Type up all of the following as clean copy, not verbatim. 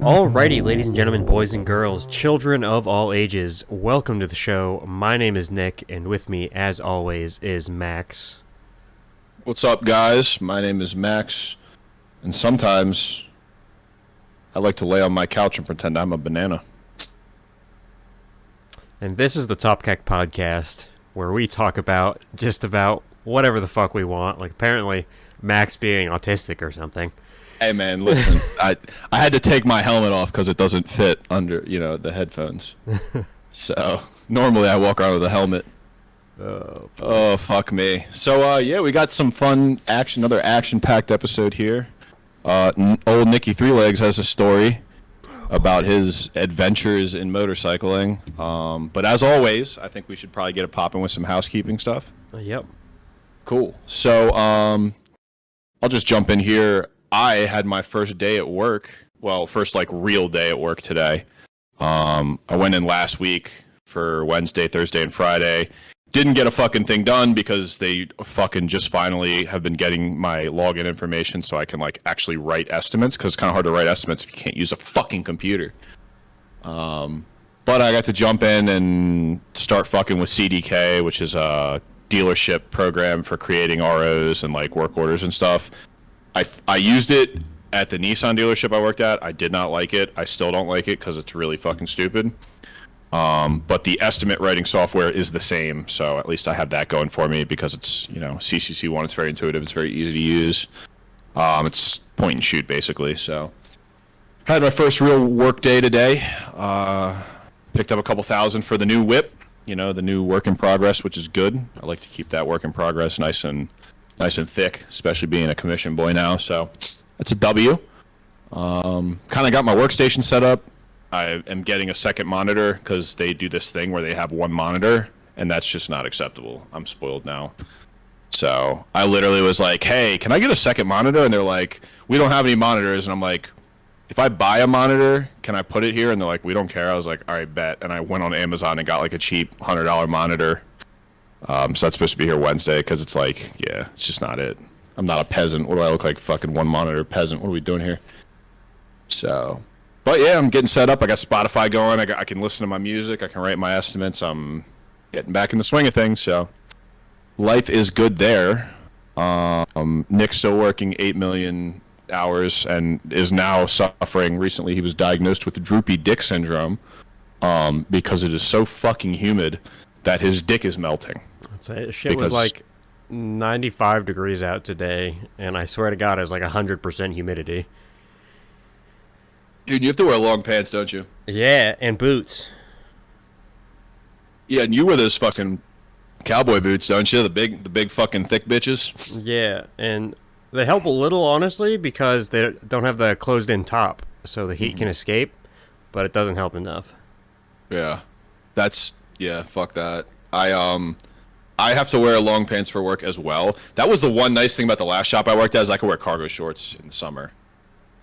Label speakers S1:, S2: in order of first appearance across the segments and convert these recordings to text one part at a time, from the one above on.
S1: Alrighty, ladies and gentlemen, boys and girls, children of all ages, welcome to the show. My name is Nick, and with me, as always, is Max.
S2: What's up, guys? My name is Max, and sometimes I like to lay on my couch and pretend I'm a banana.
S1: And this is the Top Keck Podcast, where we talk about just about whatever the fuck we want, like apparently Max being autistic or something.
S2: Hey, man, listen, I had to take my helmet off because it doesn't fit under, the headphones. So, normally I walk around with a helmet. Oh, fuck me. So, we got some fun action, another action-packed episode here. Old Nicky Three Legs has a story about his adventures in motorcycling. But as always, I think we should probably get it popping with some housekeeping stuff.
S1: Yep.
S2: Cool. So, I'll just jump in here. I had my first day at work. Well, first real day at work today. I went in last week for Wednesday, Thursday, and Friday. Didn't get a fucking thing done because they fucking just finally have been getting my login information so I can actually write estimates, because it's kind of hard to write estimates if you can't use a fucking computer. But I got to jump in and start fucking with CDK, which is a dealership program for creating ROs and work orders and stuff. I used it at the Nissan dealership I worked at. I did not like it. I still don't like it because it's really fucking stupid. But the estimate writing software is the same, so at least I have that going for me because it's, CCC1. It's very intuitive. It's very easy to use. It's point and shoot, basically. So I had my first real work day today. Picked up a couple thousand for the new whip, the new work in progress, which is good. I like to keep that work in progress nice and thick, especially being a commission boy now. So it's a W. Kind of got my workstation set up. I am getting a second monitor because they do this thing where they have one monitor, and that's just not acceptable. I'm spoiled now. So I literally was like, hey, can I get a second monitor? And they're like, we don't have any monitors. And I'm like, if I buy a monitor, can I put it here? And they're like, we don't care. I was like, all right, bet. And I went on Amazon and got a cheap $100 monitor. So that's supposed to be here Wednesday because it's it's just not it. I'm not a peasant. What do I look like? Fucking one monitor peasant. What are we doing here? So, but yeah, I'm getting set up. I got Spotify going. I can listen to my music. I can write my estimates. I'm getting back in the swing of things. So life is good there. Nick's still working 8 million hours and is now suffering. Recently, he was diagnosed with droopy dick syndrome because it is so fucking humid that his dick is melting.
S1: Shit was 95 degrees out today, and I swear to God, it was 100% humidity.
S2: Dude, you have to wear long pants, don't you?
S1: Yeah, and boots.
S2: Yeah, and you wear those fucking cowboy boots, don't you? The big fucking thick bitches.
S1: Yeah, and they help a little, honestly, because they don't have the closed-in top, so the heat can escape, but it doesn't help enough.
S2: Yeah, fuck that. I have to wear long pants for work as well. That was the one nice thing about the last shop I worked at, is I could wear cargo shorts in the summer.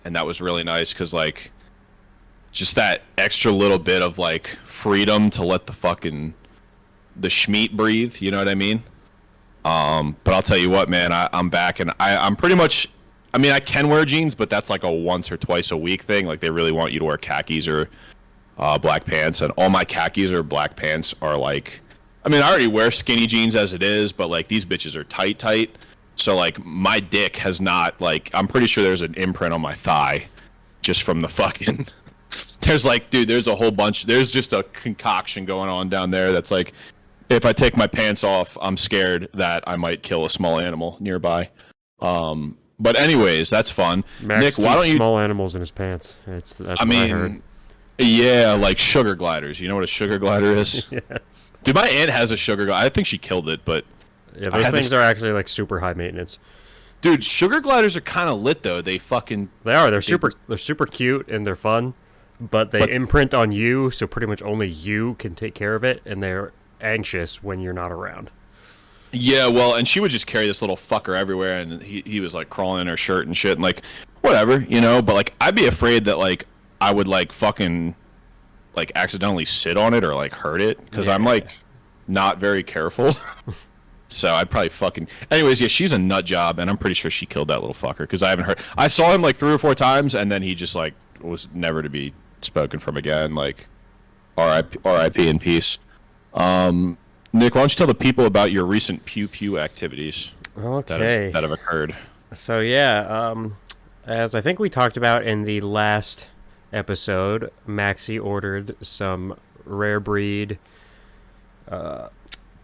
S2: And that was really nice because, just that extra little bit of, freedom to let the schmeat breathe, you know what I mean? But I'll tell you what, man, I'm back, and I'm pretty much, I can wear jeans, but that's a once or twice a week thing. They really want you to wear khakis or black pants, and all my khakis or black pants are I already wear skinny jeans as it is, but these bitches are tight. So my dick has not I'm pretty sure there's an imprint on my thigh just from the fucking there's dude, there's a whole bunch, there's just a concoction going on down there that's if I take my pants off, I'm scared that I might kill a small animal nearby. But anyways, that's fun.
S1: Max
S2: Nick, why don't you
S1: small animals in his pants? That's what I heard.
S2: Yeah, sugar gliders. You know what a sugar glider is?
S1: Yes.
S2: Dude, my aunt has a sugar glider. I think she killed it, but
S1: yeah, those things are actually super high maintenance.
S2: Dude, sugar gliders are kind of lit though. They
S1: are. They're super cute and they're fun, but they imprint on you, so pretty much only you can take care of it, and they're anxious when you're not around.
S2: Yeah, well, and she would just carry this little fucker everywhere, and he was crawling in her shirt and shit, and whatever, but I'd be afraid that I would fucking accidentally sit on it or hurt it, because I'm not very careful. So I'd probably fucking... Anyways, yeah, she's a nut job, and I'm pretty sure she killed that little fucker, because I haven't heard... I saw him 3 or 4 times, and then he just was never to be spoken from again. Like, R.I.P. in peace. Nick, why don't you tell the people about your recent pew pew activities
S1: Okay.
S2: that have occurred?
S1: So yeah, as I think we talked about in the last episode, Maxie ordered some rare breed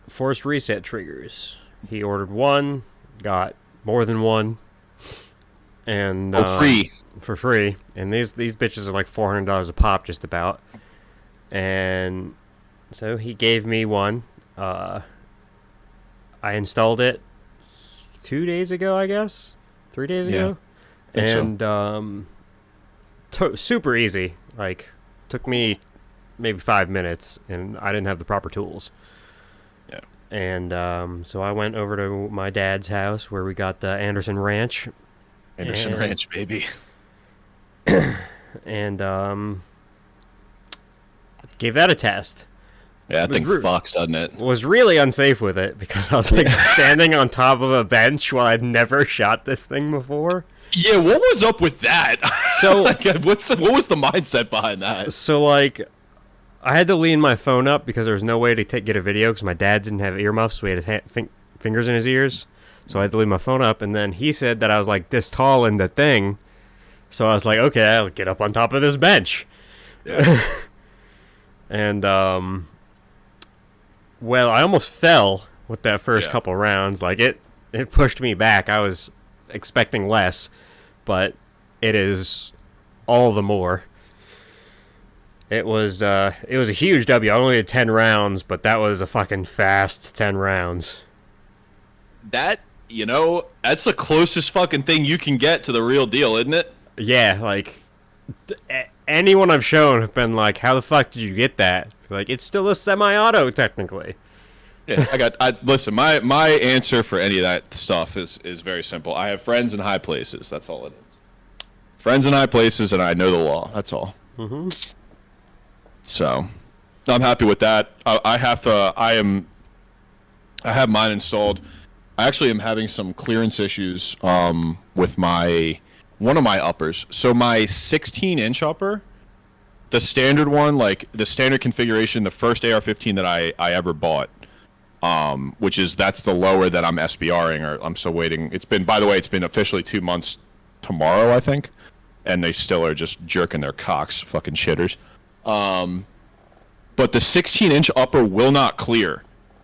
S1: forced reset triggers. He ordered one, got more than one, and
S2: Free.
S1: for free. And these bitches are like $400 a pop, just about. And so he gave me one. I installed it 2 days ago, I guess, 3 days ago, and super easy. Like, took me maybe 5 minutes, and I didn't have the proper tools.
S2: Yeah.
S1: And so I went over to my dad's house where we got the Anderson Ranch.
S2: Ranch, baby.
S1: And gave that a test.
S2: Yeah, that thing fucks, doesn't it?
S1: Was really unsafe with it because I was like standing on top of a bench while I'd never shot this thing before.
S2: Yeah, what was up with that?
S1: So
S2: like, what was the mindset behind that?
S1: So like, I had to lean my phone up because there was no way to get a video because my dad didn't have earmuffs, so he had his fingers in his ears. So I had to lean my phone up, and then he said that I was like this tall in the thing. So I was like, okay, I'll get up on top of this bench.
S2: Yeah.
S1: And well, I almost fell with that first couple rounds. Like it pushed me back. I was expecting less, but it is all the more. It was a huge W. I only did 10 rounds, but that was a fucking fast 10 rounds.
S2: That, that's the closest fucking thing you can get to the real deal, isn't it?
S1: Yeah, like anyone I've shown have been like, "How the fuck did you get that?" Like, it's still a semi-auto technically.
S2: Yeah, listen, my answer for any of that stuff is very simple. I have friends in high places. That's all it is. Friends in high places, and I know the law. That's all.
S1: Mm-hmm.
S2: So, I'm happy with that. I have mine installed. I actually am having some clearance issues with one of my uppers. So my 16-inch upper, the standard one, like the standard configuration, the first AR-15 that I ever bought, that's the lower that I'm SBRing, or I'm still waiting. It's been officially 2 months tomorrow, I think, and they still are just jerking their cocks, fucking shitters. But the 16-inch upper will not clear.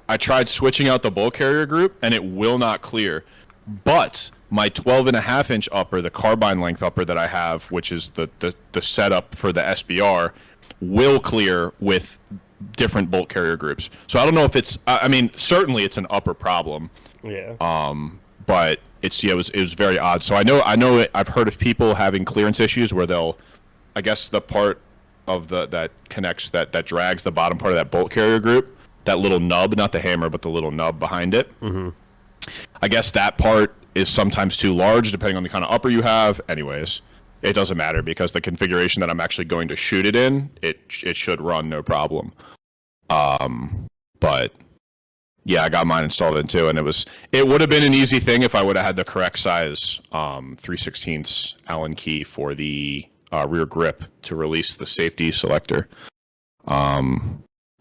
S2: I tried switching out the bull carrier group, and it will not clear. But my 12.5-inch upper, the carbine length upper that I have, which is the setup for the SBR, will clear with different bolt carrier groups. So I don't know if it's. I mean, certainly it's an upper problem.
S1: Yeah.
S2: But it was very odd. So I know I've heard of people having clearance issues where they'll, I guess the part of that connects that drags the bottom part of that bolt carrier group, that little nub, not the hammer, but the little nub behind it.
S1: Mm-hmm.
S2: I guess that part is sometimes too large depending on the kind of upper you have. Anyways, it doesn't matter because the configuration that I'm actually going to shoot it in, it should run no problem. But yeah, I got mine installed in too, and it would have been an easy thing if I would have had the correct size 3/16 Allen key for the rear grip to release the safety selector.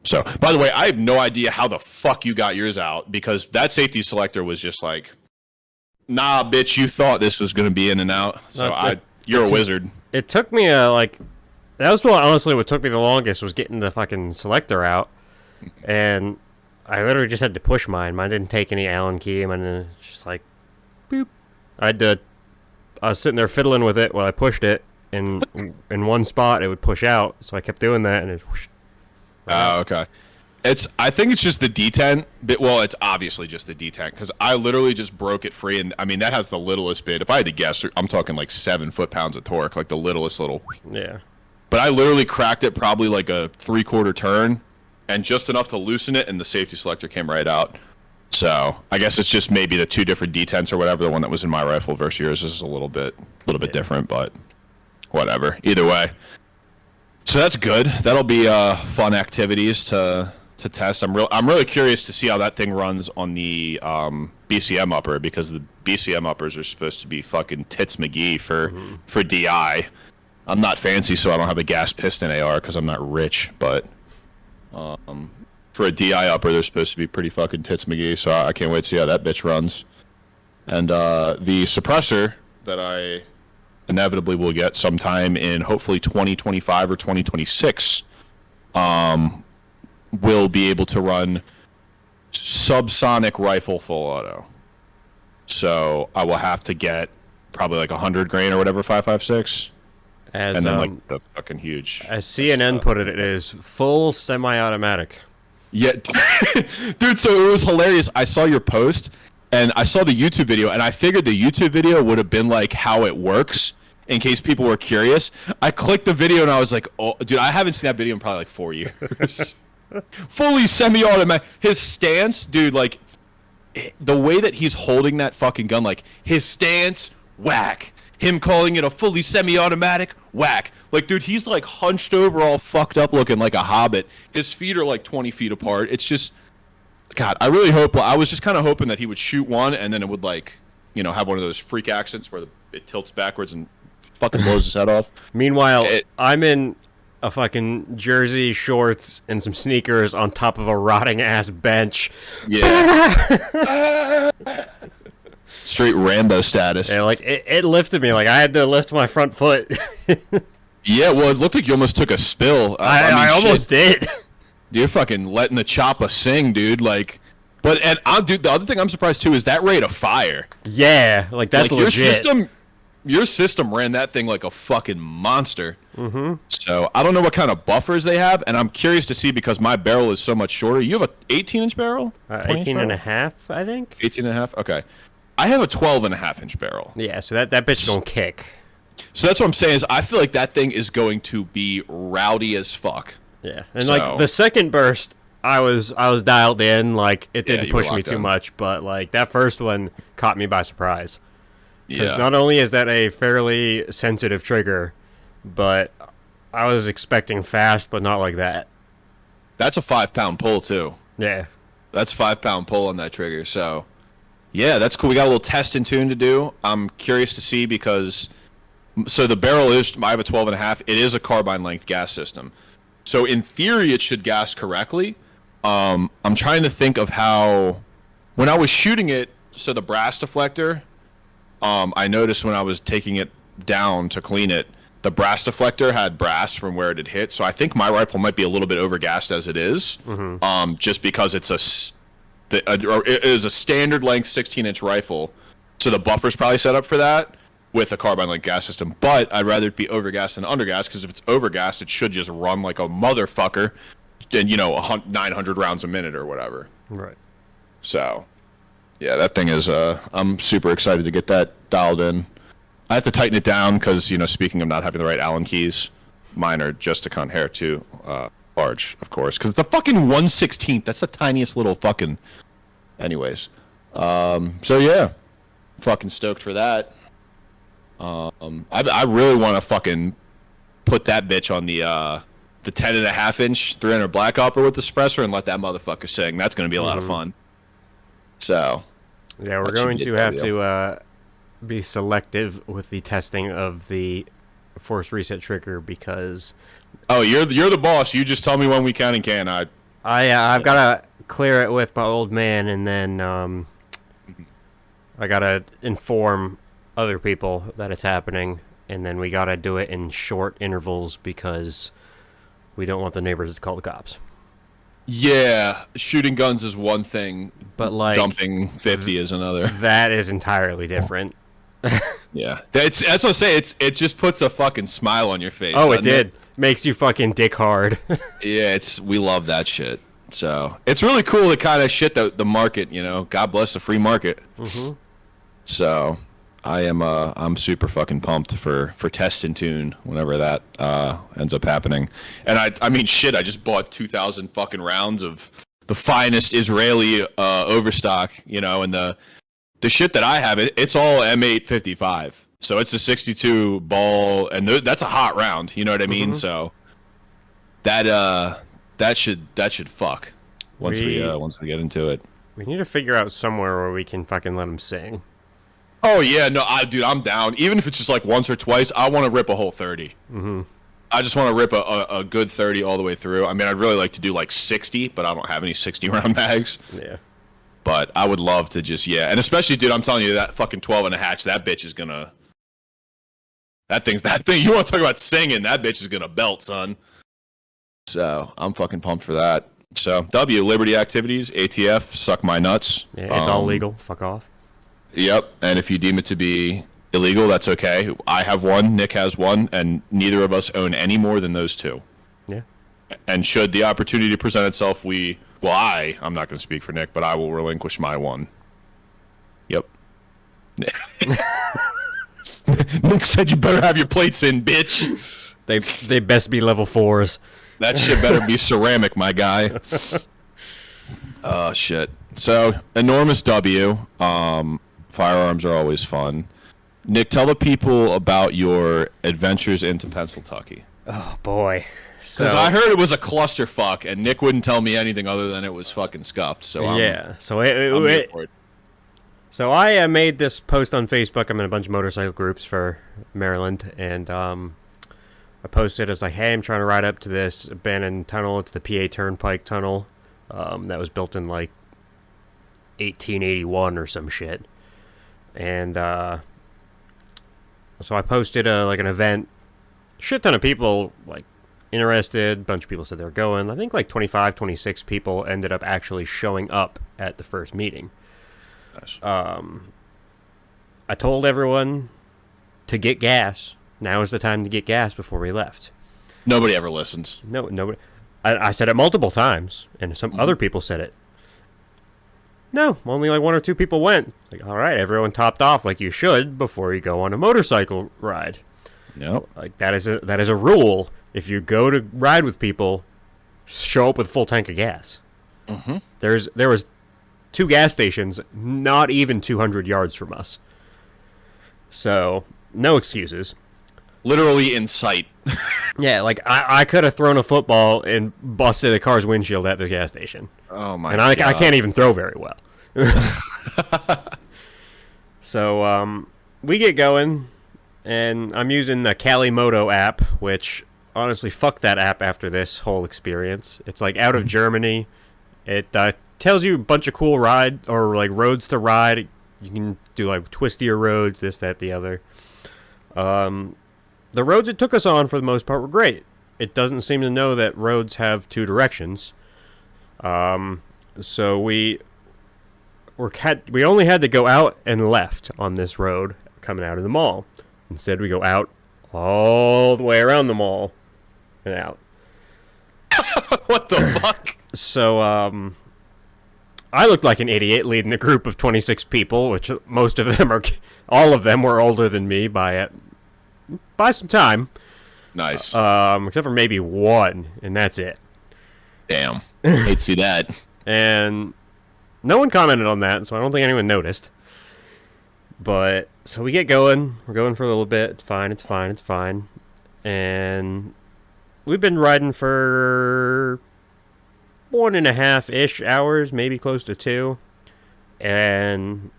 S2: So, by the way, I have no idea how the fuck you got yours out, because that safety selector was just like, nah, bitch, you thought this was going to be in and out. So you're a wizard.
S1: It took me that was what took me the longest, was getting the fucking selector out. And I literally just had to push mine. Mine didn't take any Allen key. Mine was just like, boop. I was sitting there fiddling with it while I pushed it. And in one spot, it would push out. So I kept doing that, and it whoosh.
S2: Oh, okay. I think it's just the detent. Well, it's obviously just the detent, because I literally just broke it free, and I mean that has the littlest bit. If I had to guess, I'm talking like 7 foot-pounds of torque, like the littlest little.
S1: Yeah.
S2: But I literally cracked it probably like a 3/4 turn, and just enough to loosen it, and the safety selector came right out. So I guess it's just maybe the two different detents or whatever. The one that was in my rifle versus yours is a little bit different, but whatever. Either way. So that's good. That'll be fun activities to test. I'm really curious to see how that thing runs on the BCM upper, because the BCM uppers are supposed to be fucking tits McGee for DI. I'm not fancy, so I don't have a gas piston AR because I'm not rich. But for a DI upper, they're supposed to be pretty fucking tits McGee. So I can't wait to see how that bitch runs. And the suppressor that I inevitably will get sometime in hopefully 2025 or 2026 will be able to run subsonic rifle full auto. So I will have to get probably like 100 grain or whatever 5.56,
S1: As
S2: and then like the fucking huge.
S1: as CNN put it, it is full semi-automatic.
S2: Yeah, dude. So it was hilarious. I saw your post, and I saw the YouTube video, and I figured the YouTube video would have been like how it works in case people were curious. I clicked the video, and I was like, "Oh, dude, I haven't seen that video in probably like 4 years." Fully semi-automatic. His stance, dude, like the way that he's holding that fucking gun, like his stance, whack. Him calling it a fully semi-automatic, whack. Like, dude, he's like hunched over, all fucked up, looking like a hobbit. His feet are like 20 feet apart. It's just, God, I really hope. I was just kind of hoping that he would shoot one, and then it would like, you know, have one of those freak accidents where it tilts backwards and fucking blows his head off.
S1: Meanwhile, I'm in a fucking jersey, shorts, and some sneakers on top of a rotting ass bench.
S2: Yeah. Straight Rambo status.
S1: Yeah, like it lifted me. Like I had to lift my front foot.
S2: Yeah, well, it looked like you almost took a spill.
S1: I almost did.
S2: You're fucking letting the choppa sing, dude. Like, dude, the other thing I'm surprised too is that rate of fire.
S1: Yeah, like that's
S2: like,
S1: legit.
S2: Your system ran that thing like a fucking monster. Mm-hmm. So I don't know what kind of buffers they have, and I'm curious to see because my barrel is so much shorter. You have a 18-inch barrel?
S1: 18 and a half, I think.
S2: 18 and a half? Okay. I have a 12.5-inch barrel.
S1: Yeah, so that bitch is gonna kick.
S2: So that's what I'm saying is I feel like that thing is going to be rowdy as fuck.
S1: Yeah, and like the second burst, I was dialed in. Like it didn't push me too much, but like that first one caught me by surprise. Because not only is that a fairly sensitive trigger, but I was expecting fast, but not like that.
S2: That's a 5-pound pull too.
S1: Yeah,
S2: that's a 5-pound pull on that trigger. So yeah, that's cool. We got a little test and tune to do. I'm curious to see because so the barrel is I have a 12.5. It is a carbine length gas system. So in theory, it should gas correctly. I'm trying to think of how when I was shooting it. So the brass deflector. I noticed when I was taking it down to clean it, the brass deflector had brass from where it had hit. So I think my rifle might be a little bit overgassed as it is, just because it is a standard length 16-inch rifle. So the buffer's probably set up for that with a carbine length gas system. But I'd rather it be overgassed than undergassed because if it's overgassed, it should just run like a motherfucker and, 900 rounds a minute or whatever.
S1: Right.
S2: So yeah, that thing is, I'm super excited to get that dialed in. I have to tighten it down because, speaking of not having the right Allen keys, mine are just a cunt hair too large, of course, because it's a fucking 1/16. That's the tiniest little fucking... Anyways. So yeah, fucking stoked for that. I really want to fucking put that bitch on the 10.5-inch 300 Black Opera with the suppressor and let that motherfucker sing. That's going to be a lot of fun. So...
S1: Yeah, we're going to have to be selective with the testing of the force reset trigger because... Oh,
S2: you're the boss. You just tell me when we can and can't.
S1: I've got to clear it with my old man, and then I got to inform other people that it's happening, and then we got to do it in short intervals because we don't want the neighbors to call the cops.
S2: Yeah, shooting guns is one thing,
S1: but like
S2: dumping 50 is another.
S1: That is entirely different.
S2: Yeah, that's what I'm saying. It just puts a fucking smile on your face.
S1: Oh, it did. Makes you fucking dick hard.
S2: Yeah, we love that shit. So it's really cool the kind of shit that the market, God bless the free market. Mm-hmm. So I'm super fucking pumped for test and tune whenever that ends up happening. And I mean shit, I just bought 2,000 fucking rounds of the finest Israeli overstock, and the shit that I have, it's all M855. So it's a 62 ball, and that's a hot round. You know what I mean? So that should fuck once we get into it.
S1: We need to figure out somewhere where we can fucking let them sing.
S2: Oh yeah, no, dude, I'm down. Even if it's just like once or twice, I want to rip a whole 30.
S1: Mm-hmm.
S2: I just want to rip a good 30 all the way through. I mean, I'd really like to do like 60, but I don't have any 60 round mags.
S1: Yeah.
S2: But I would love to just, yeah. And especially, dude, I'm telling you, that fucking 12 and a hatch, that bitch is gonna, that thing, you want to talk about singing, that bitch is gonna belt, son. So I'm fucking pumped for that. So Liberty Activities, ATF, suck my nuts.
S1: Yeah, it's all legal. Fuck off.
S2: Yep. And if you deem it to be illegal, that's okay. I have one, Nick has one, and neither of us own any more than those two.
S1: Yeah.
S2: And should the opportunity present itself, I'm not going to speak for Nick, but I will relinquish my one. Yep. Nick said you better have your plates in, bitch.
S1: They best be level 4s.
S2: That shit better be ceramic, my guy. Oh, shit. So, enormous W. Firearms are always fun. Nick, tell the people about your adventures into Pennsyltucky.
S1: Oh, boy.
S2: Because I heard it was a clusterfuck, and Nick wouldn't tell me anything other than it was fucking scuffed. So
S1: So I made this post on Facebook. I'm in a bunch of motorcycle groups for Maryland, and I posted as like, hey, I'm trying to ride up to this abandoned tunnel. It's the PA Turnpike Tunnel that was built in like 1881 or some shit. And so I posted like an event. Shit ton of people like interested. A bunch of people said they were going. I think like 25, 26 people ended up actually showing up at the first meeting.
S2: Nice.
S1: I told everyone to get gas. Now is the time to get gas before we left.
S2: Nobody ever listens.
S1: No, nobody. I said it multiple times, and some other people said it. No, only like 1 or 2 people went. Like, all right, everyone topped off like you should before you go on a motorcycle ride.
S2: No,
S1: like that is a rule. If you go to ride with people, show up with a full tank of gas.
S2: Mm-hmm.
S1: There was 2 gas stations, not even 200 yards from us. So no excuses.
S2: Literally in sight.
S1: Yeah, like I could have thrown a football and busted a car's windshield at the gas station.
S2: Oh my
S1: god! And I can't even throw very well. So we get going, and I'm using the Calimoto app, which honestly, fuck that app after this whole experience. It's like out of Germany. It tells you a bunch of cool ride or like roads to ride. You can do like twistier roads, this, that, the other. The roads it took us on, for the most part, were great. It doesn't seem to know that roads have 2 directions. So we only had to go out and left on this road coming out of the mall. Instead, we go out all the way around the mall and out.
S2: What the fuck?
S1: So, I looked like an idiot leading a group of 26 people, which all of them were older than me by some time.
S2: Nice.
S1: Except for maybe one, and that's it.
S2: Damn. Hate to see that.
S1: And no one commented on that, so I don't think anyone noticed. But, so we get going. We're going for a little bit. It's fine. And we've been riding for 1.5-ish hours, maybe close to 2. And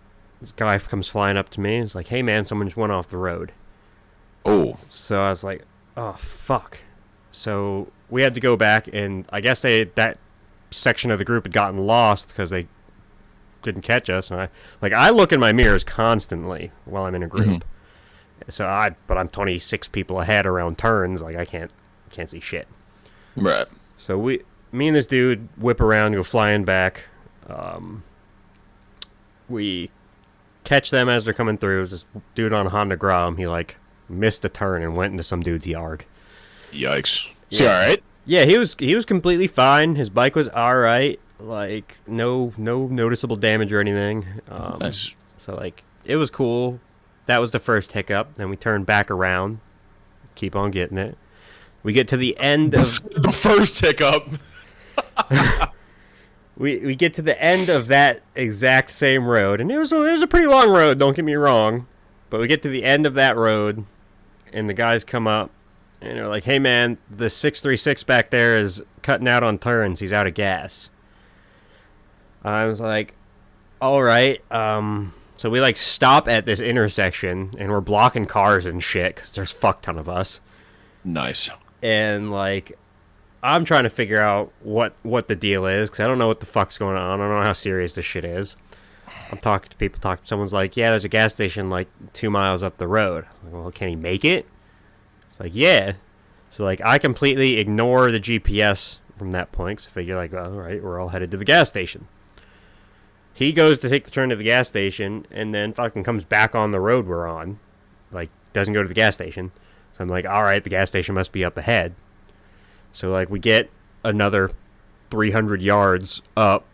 S1: this guy comes flying up to me. He's like, hey, man, someone just went off the road.
S2: Oh.
S1: So I was like, oh, fuck. So we had to go back, and I guess that section of the group had gotten lost because they didn't catch us. And I look in my mirrors constantly while I'm in a group. Mm-hmm. So but I'm 26 people ahead around turns. Like I can't see shit.
S2: Right.
S1: So me and this dude whip around, go flying back. We catch them as they're coming through. It was this dude on a Honda Grom. He missed a turn and went into some dude's yard.
S2: Yikes.
S1: Yeah.
S2: Is he alright?
S1: Yeah, he was completely fine. His bike was alright. No noticeable damage or anything.
S2: Nice.
S1: So it was cool. That was the first hiccup. Then we turned back around. Keep on getting it. We get to the end of
S2: the first hiccup.
S1: we get to the end of that exact same road, and it was a pretty long road. Don't get me wrong, but we get to the end of that road, and the guys come up, and they're like, "Hey man, the 636 back there is cutting out on turns. He's out of gas." I was like, "All right, So we like stop at this intersection and we're blocking cars and shit because there's a fuck ton of us.
S2: Nice.
S1: And like, I'm trying to figure out what the deal is because I don't know what the fuck's going on. I don't know how serious this shit is. I'm talking to people. Someone's like, yeah, there's a gas station like 2 miles up the road. I'm like, well, can he make it? It's like, yeah. So like, I completely ignore the GPS from that point because I figure like, all right, we're all headed to the gas station. He goes to take the turn to the gas station and then fucking comes back on the road we're on. Like, doesn't go to the gas station. So I'm like, all right, the gas station must be up ahead. So like, we get another 300 yards up.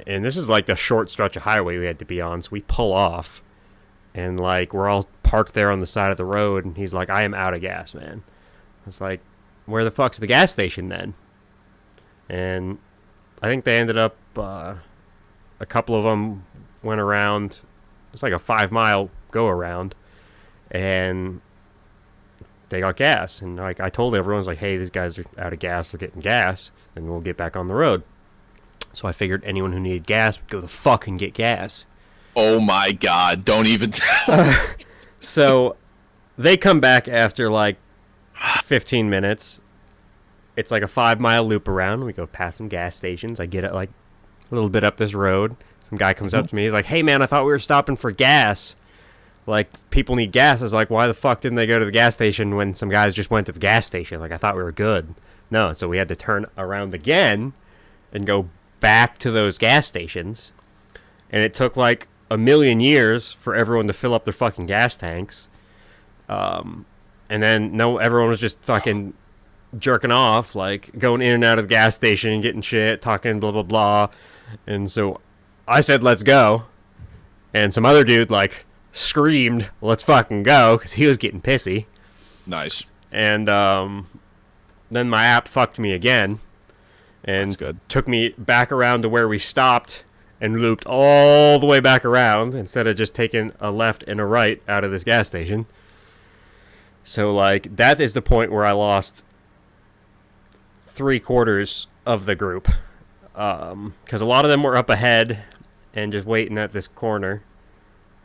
S1: And this is like the short stretch of highway we had to be on. So we pull off. And like, we're all parked there on the side of the road. And he's like, I am out of gas, man. I was like, where the fuck's the gas station then? And I think they ended up, a couple of them went around. It's like a 5-mile go around. And they got gas. And like, I told everyone, I was like, hey, these guys are out of gas. They're getting gas. Then we'll get back on the road. So I figured anyone who needed gas would go the fuck and get gas.
S2: Oh my god, don't even tell.
S1: So they come back after like 15 minutes. It's like a 5-mile loop around. We go past some gas stations. I get it like a little bit up this road. Some guy comes up to me. He's like, hey man, I thought we were stopping for gas. Like, people need gas. I was like, why the fuck didn't they go to the gas station when some guys just went to the gas station? Like, I thought we were good. No, so we had to turn around again and go back to those gas stations, and it took like a million years for everyone to fill up their fucking gas tanks, and then everyone was just fucking jerking off, like going in and out of the gas station and getting shit, talking blah blah blah. And so I said let's go, and some other dude like screamed let's fucking go because he was getting pissy.
S2: Nice.
S1: And then my app fucked me again and took me back around to where we stopped and looped all the way back around instead of just taking a left and a right out of this gas station. So, like, that is the point where I lost 3/4 of the group. Because a lot of them were up ahead and just waiting at this corner.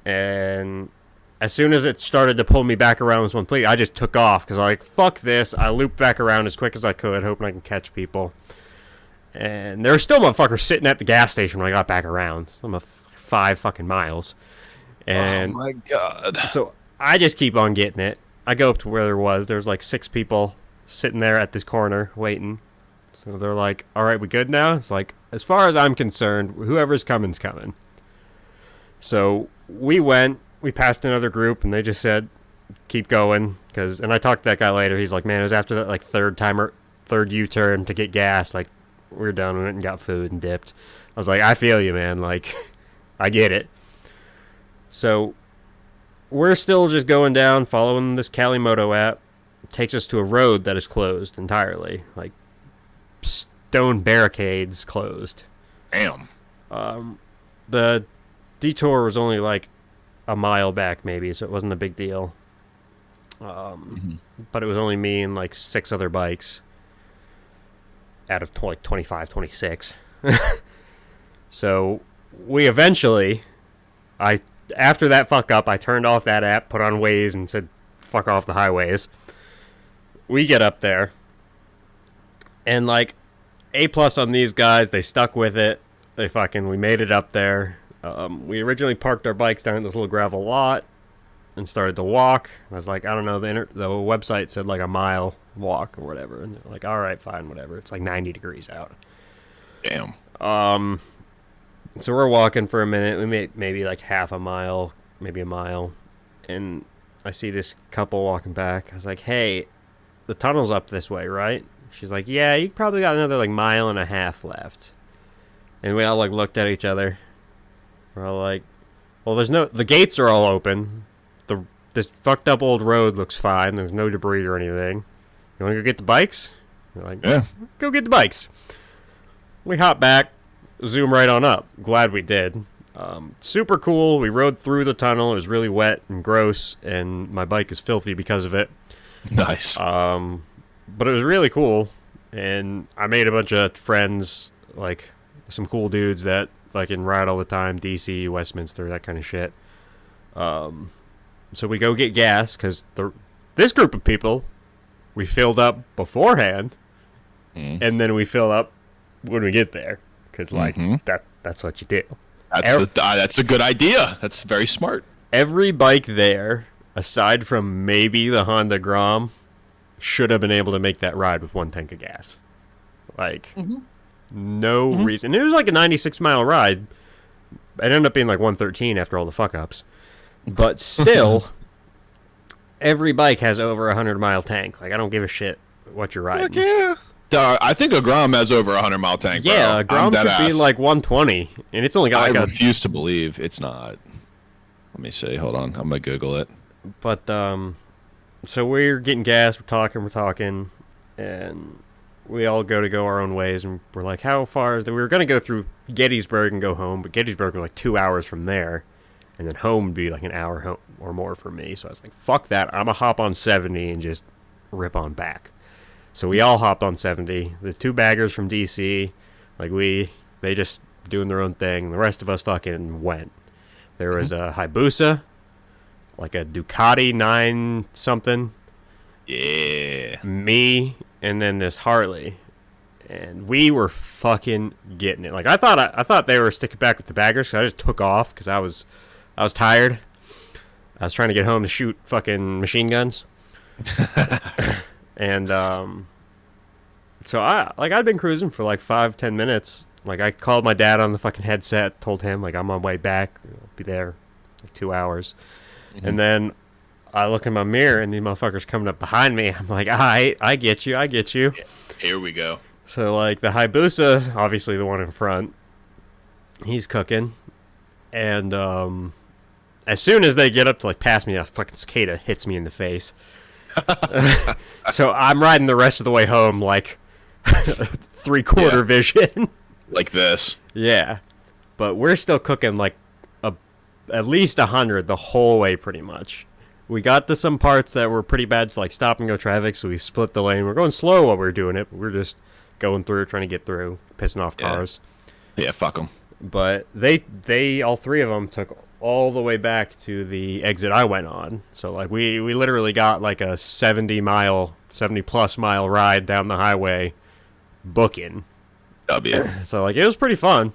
S1: And as soon as it started to pull me back around this one plate, I just took off because I'm like, fuck this. I looped back around as quick as I could, hoping I can catch people. And there were still motherfuckers sitting at the gas station when I got back around. I'm 5 fucking miles. And
S2: oh my god.
S1: So I just keep on getting it. I go up to where there's like 6 people sitting there at this corner waiting. So they're like, all right, we good now? It's like, as far as I'm concerned, whoever's coming's coming. So we passed another group, and they just said, keep going. And I talked to that guy later. He's like, man, it was after that like third U-turn to get gas. Like, we were done with it and got food and dipped. I was like, I feel you, man. Like, I get it. So we're still just going down, following this Calimoto app. It takes us to a road that is closed entirely. Like, stone barricades closed.
S2: Damn.
S1: The detour was only like a mile back maybe, so it wasn't a big deal. But it was only me and like 6 other bikes out of like 25, 26. So we eventually, after that fuck up, I turned off that app, put on Waze, and said fuck off the highways. We get up there, and like A+ on these guys, they stuck with it. We made it up there. We originally parked our bikes down at this little gravel lot and started to walk. I was like, I don't know, the website said like a mile walk or whatever. And they're like, all right, fine, whatever. It's like 90 degrees out.
S2: Damn.
S1: So we're walking for a minute. We made maybe like half a mile, maybe a mile. And I see this couple walking back. I was like, hey, the tunnel's up this way, right? She's like, yeah, you probably got another like mile and a half left. And we all like looked at each other. We're all like, well, the gates are all open. This fucked up old road looks fine. There's no debris or anything. You want to go get the bikes? We're like, yeah, go get the bikes. We hop back, zoom right on up. Glad we did. Super cool. We rode through the tunnel. It was really wet and gross, and my bike is filthy because of it.
S2: Nice.
S1: But it was really cool, and I made a bunch of friends, like some cool dudes that like can ride all the time, DC, Westminster, that kind of shit. So we go get gas because this group of people, we filled up beforehand, and then we fill up when we get there because like that's what you do.
S2: That's a good idea. That's very smart.
S1: Every bike there, aside from maybe the Honda Grom, should have been able to make that ride with one tank of gas. Like, no reason. It was like a 96-mile ride. It ended up being like 113 after all the fuck-ups. But still, every bike has over a 100-mile tank. Like, I don't give a shit what you're riding.
S2: Heck yeah. I think a Grom has over a 100-mile tank, bro.
S1: Yeah, a Grom should be like 120. And it's only got like
S2: I refuse to believe it's not. Let me see. Hold on. I'm going to Google it.
S1: But, so we're getting gas, we're talking, and we all go our own ways, and we're like, how far is that? We were going to go through Gettysburg and go home, but Gettysburg was like 2 hours from there, and then home would be like an hour or more for me, so I was like, fuck that, I'm going to hop on 70 and just rip on back. So we all hopped on 70, the two baggers from DC, like they just doing their own thing, the rest of us fucking went. There was a Hayabusa, like a Ducati 9 something.
S2: Yeah.
S1: Me, and then this Harley. And we were fucking getting it. Like I thought they were sticking back with the baggers because I just took off because I was tired. I was trying to get home to shoot fucking machine guns. And so I'd been cruising for like 5-10 minutes. Like I called my dad on the fucking headset, told him like I'm on my way back. I'll be there like 2 hours. And then I look in my mirror and these motherfuckers coming up behind me. I'm like, I get you.
S2: Yeah, here we go.
S1: So like the Hayabusa, obviously the one in front, he's cooking. And as soon as they get up to like pass me, a fucking cicada hits me in the face. So I'm riding the rest of the way home like 3/4 vision.
S2: Like this.
S1: Yeah. But we're still cooking like at least 100 the whole way pretty much. We got to some parts that were pretty bad, like stop and go traffic, so we split the lane. We're going slow while we were doing it, but we're just going through, trying to get through, pissing off cars.
S2: Yeah, fuck them. But
S1: they all three of them took all the way back to the exit I went on. So like we literally got like a 70 plus mile ride down the highway booking.
S2: W.
S1: So like it was pretty fun.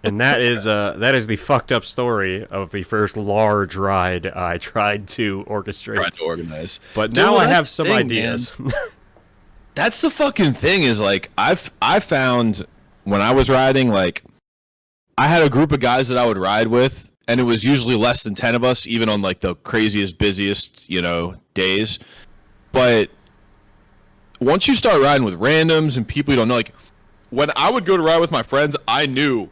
S1: And that is the fucked up story of the first large ride I tried to orchestrate.
S2: Tried to organize.
S1: But now I have some ideas.
S2: That's the fucking thing is like I found when I was riding, like I had a group of guys that I would ride with, and it was usually less than 10 of us, even on like the craziest, busiest, days. But once you start riding with randoms and people you don't know, like when I would go to ride with my friends, I knew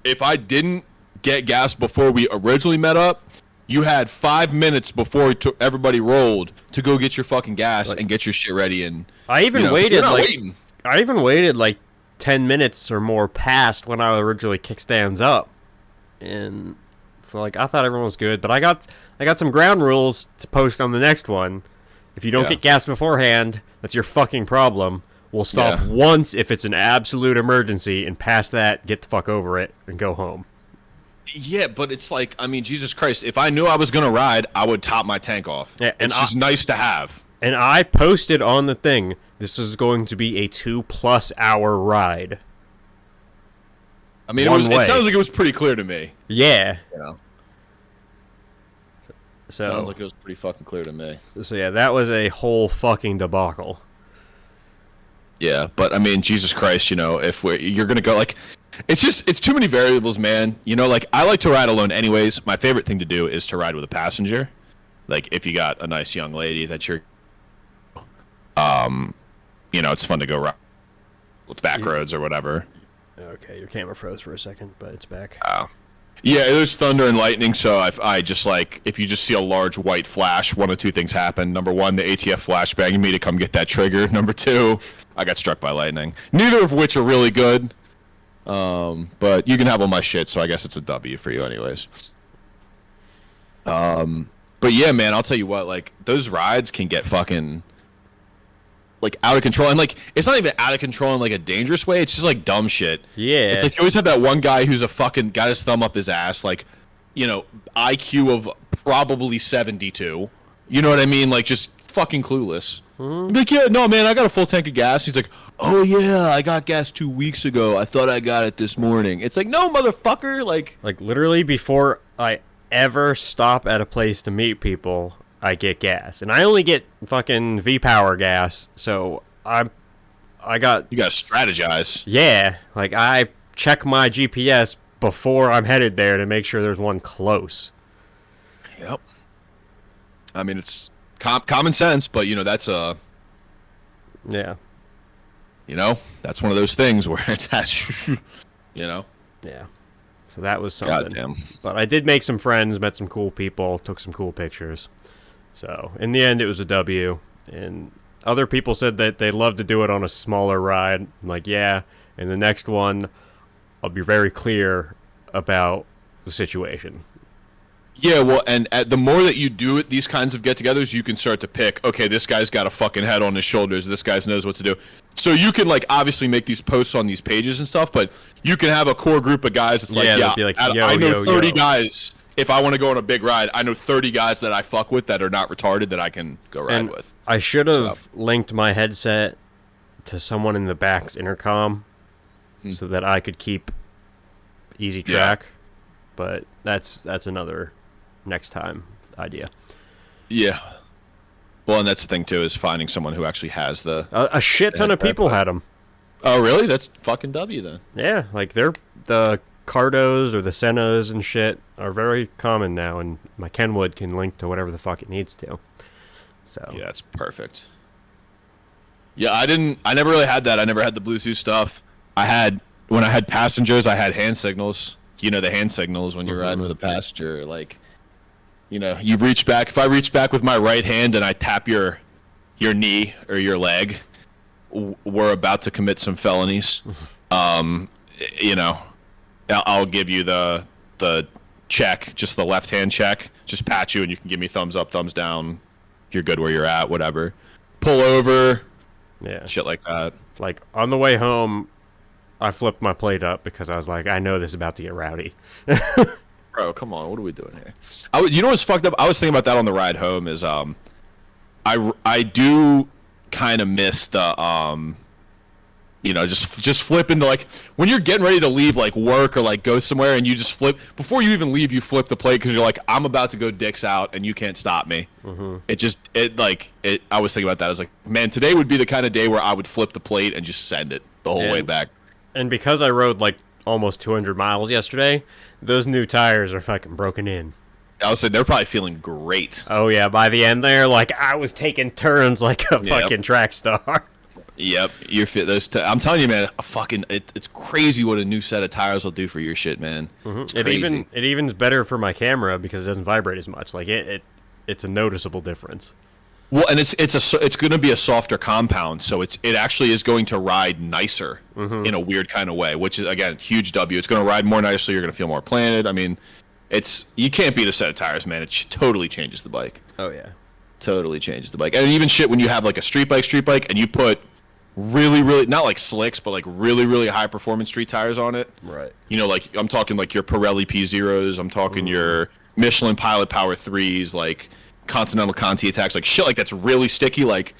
S2: if I didn't get gas before we originally met up, you had 5 minutes before everybody rolled to go get your fucking gas and get your shit ready. And
S1: I even waited like 10 minutes or more past when I originally kickstands up, and so like I thought everyone was good, but I got some ground rules to post on the next one. If you don't get gas beforehand, that's your fucking problem. We'll stop once if it's an absolute emergency, and past that, get the fuck over it and go home.
S2: Yeah, but it's like, I mean, Jesus Christ, if I knew I was going to ride, I would top my tank off. Yeah, and it's just nice to have.
S1: And I posted on the thing, this is going to be a 2+ hour ride.
S2: I mean, it sounds like it was pretty clear to me.
S1: Yeah.
S2: So, sounds like it was pretty fucking clear to me.
S1: So yeah, that was a whole fucking debacle.
S2: Yeah, but I mean, Jesus Christ, if you're gonna go like, it's too many variables, man. Like I like to ride alone anyways. My favorite thing to do is to ride with a passenger. Like if you got a nice young lady that you're, it's fun to go ride with back roads or whatever.
S1: Okay, your camera froze for a second, but it's back.
S2: Oh. Yeah, there's thunder and lightning, so I just like, if you just see a large white flash, one of two things happen. Number one, the ATF flashbanging me to come get that trigger. Number two, I got struck by lightning. Neither of which are really good. But you can have all my shit, so I guess it's a W for you anyways. But yeah, man, I'll tell you what, like, those rides can get fucking, like, out of control. And, like, it's not even out of control in, like, a dangerous way. It's just, like, dumb shit.
S1: Yeah.
S2: It's like you always have that one guy who's a fucking got his thumb up his ass, like, IQ of probably 72. You know what I mean? Like, just fucking clueless. I'm like, yeah, no, man, I got a full tank of gas. He's like, oh, yeah, I got gas 2 weeks ago. I thought I got it this morning. It's like, no, motherfucker. Like
S1: literally before I ever stop at a place to meet people, I get gas. And I only get fucking V-Power gas, so I got...
S2: You gotta strategize.
S1: Yeah, like, I check my GPS before I'm headed there to make sure there's one close.
S2: Yep. I mean, it's common sense, but, that's a...
S1: Yeah.
S2: That's one of those things where it's...
S1: Yeah. So that was something.
S2: Goddamn.
S1: But I did make some friends, met some cool people, took some cool pictures. So, in the end, it was a W. And other people said that they'd love to do it on a smaller ride. I'm like, yeah. And the next one, I'll be very clear about the situation.
S2: Yeah, well, and the more that you do it, these kinds of get-togethers, you can start to pick, okay, this guy's got a fucking head on his shoulders, this guy knows what to do. So you can, like, obviously make these posts on these pages and stuff, but you can have a core group of guys that's I know 30 guys, if I want to go on a big ride, I know 30 guys that I fuck with that are not retarded that I can go ride with.
S1: I should have linked my headset to someone in the back's intercom so that I could keep easy track, but that's another... next time idea.
S2: Yeah. Well, and that's the thing too, is finding someone who actually has the
S1: a shit ton of people had them.
S2: Oh really? That's fucking W then.
S1: Yeah, like the Cardos or the Sennas and shit are very common now, and my Kenwood can link to whatever the fuck it needs to. So
S2: yeah, that's perfect. Yeah, I never really had that. I never had the Bluetooth stuff. When I had passengers, I had hand signals. The hand signals when you're riding with a passenger, like, you reach back. If I reach back with my right hand and I tap your knee or your leg, we're about to commit some felonies. I'll give you the check, just the left hand check. Just pat you and you can give me thumbs up, thumbs down. You're good where you're at, whatever. Pull over. Yeah. Shit like that.
S1: Like, on the way home, I flipped my plate up because I was like, I know this is about to get rowdy.
S2: Bro, come on, what are we doing here? You know what's fucked up? I was thinking about that on the ride home. Is I do kind of miss the just flip into, like, when you're getting ready to leave, like, work or like go somewhere, and you just flip before you even leave. You flip the plate because you're like, I'm about to go dicks out, and you can't stop me. I was thinking about that. I was like, man, today would be the kind of day where I would flip the plate and just send it the whole way back. And
S1: because I rode like almost 200 miles yesterday, those new tires are fucking broken in.
S2: I was saying they're probably feeling great.
S1: Oh yeah, by the end there, like, I was taking turns like a fucking track star.
S2: Yep, you're fit. I'm telling you, man, it's crazy what a new set of tires will do for your shit, man. It's crazy.
S1: It even's better for my camera because it doesn't vibrate as much. Like, it's a noticeable difference.
S2: Well, and it's going to be a softer compound, so it actually is going to ride nicer in a weird kind of way, which is, again, huge W. It's going to ride more nicely. You're going to feel more planted. I mean, you can't beat a set of tires, man. It totally changes the bike.
S1: Oh yeah,
S2: totally changes the bike. And even shit when you have like a street bike, and you put really, really, not like slicks, but like really, really high performance street tires on it.
S1: Right.
S2: Like, I'm talking like your Pirelli P0s. I'm talking your Michelin Pilot Power 3s, like Continental Conti Attacks, like shit like that's really sticky. Like,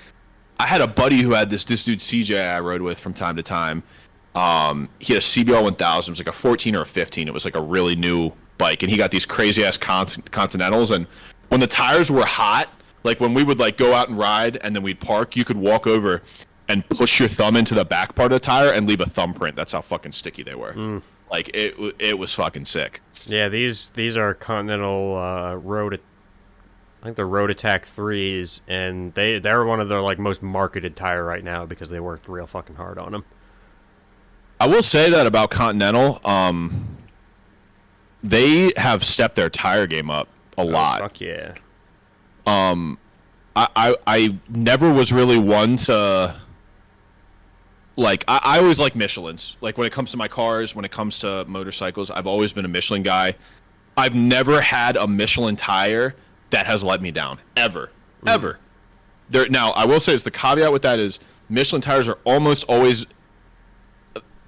S2: I had a buddy who had this dude CJ I rode with from time to time. He had a CBR 1000. It was like a 14 or a 15. It was like a really new bike, and he got these crazy ass Continentals. And when the tires were hot, like when we would like go out and ride and then we'd park, you could walk over and push your thumb into the back part of the tire and leave a thumbprint. That's how fucking sticky they were. Like, it was fucking sick.
S1: Yeah, these are Continental Road. I think they're Road Attack 3s, and they're one of their like most marketed tire right now because they worked real fucking hard on them.
S2: I will say that about Continental, they have stepped their tire game up a lot.
S1: Fuck yeah.
S2: I never was really one to, like, I always like Michelins. Like, when it comes to my cars, when it comes to motorcycles, I've always been a Michelin guy. I've never had a Michelin tire that has let me down, ever. Now, I will say, is the caveat with that is Michelin tires are almost always,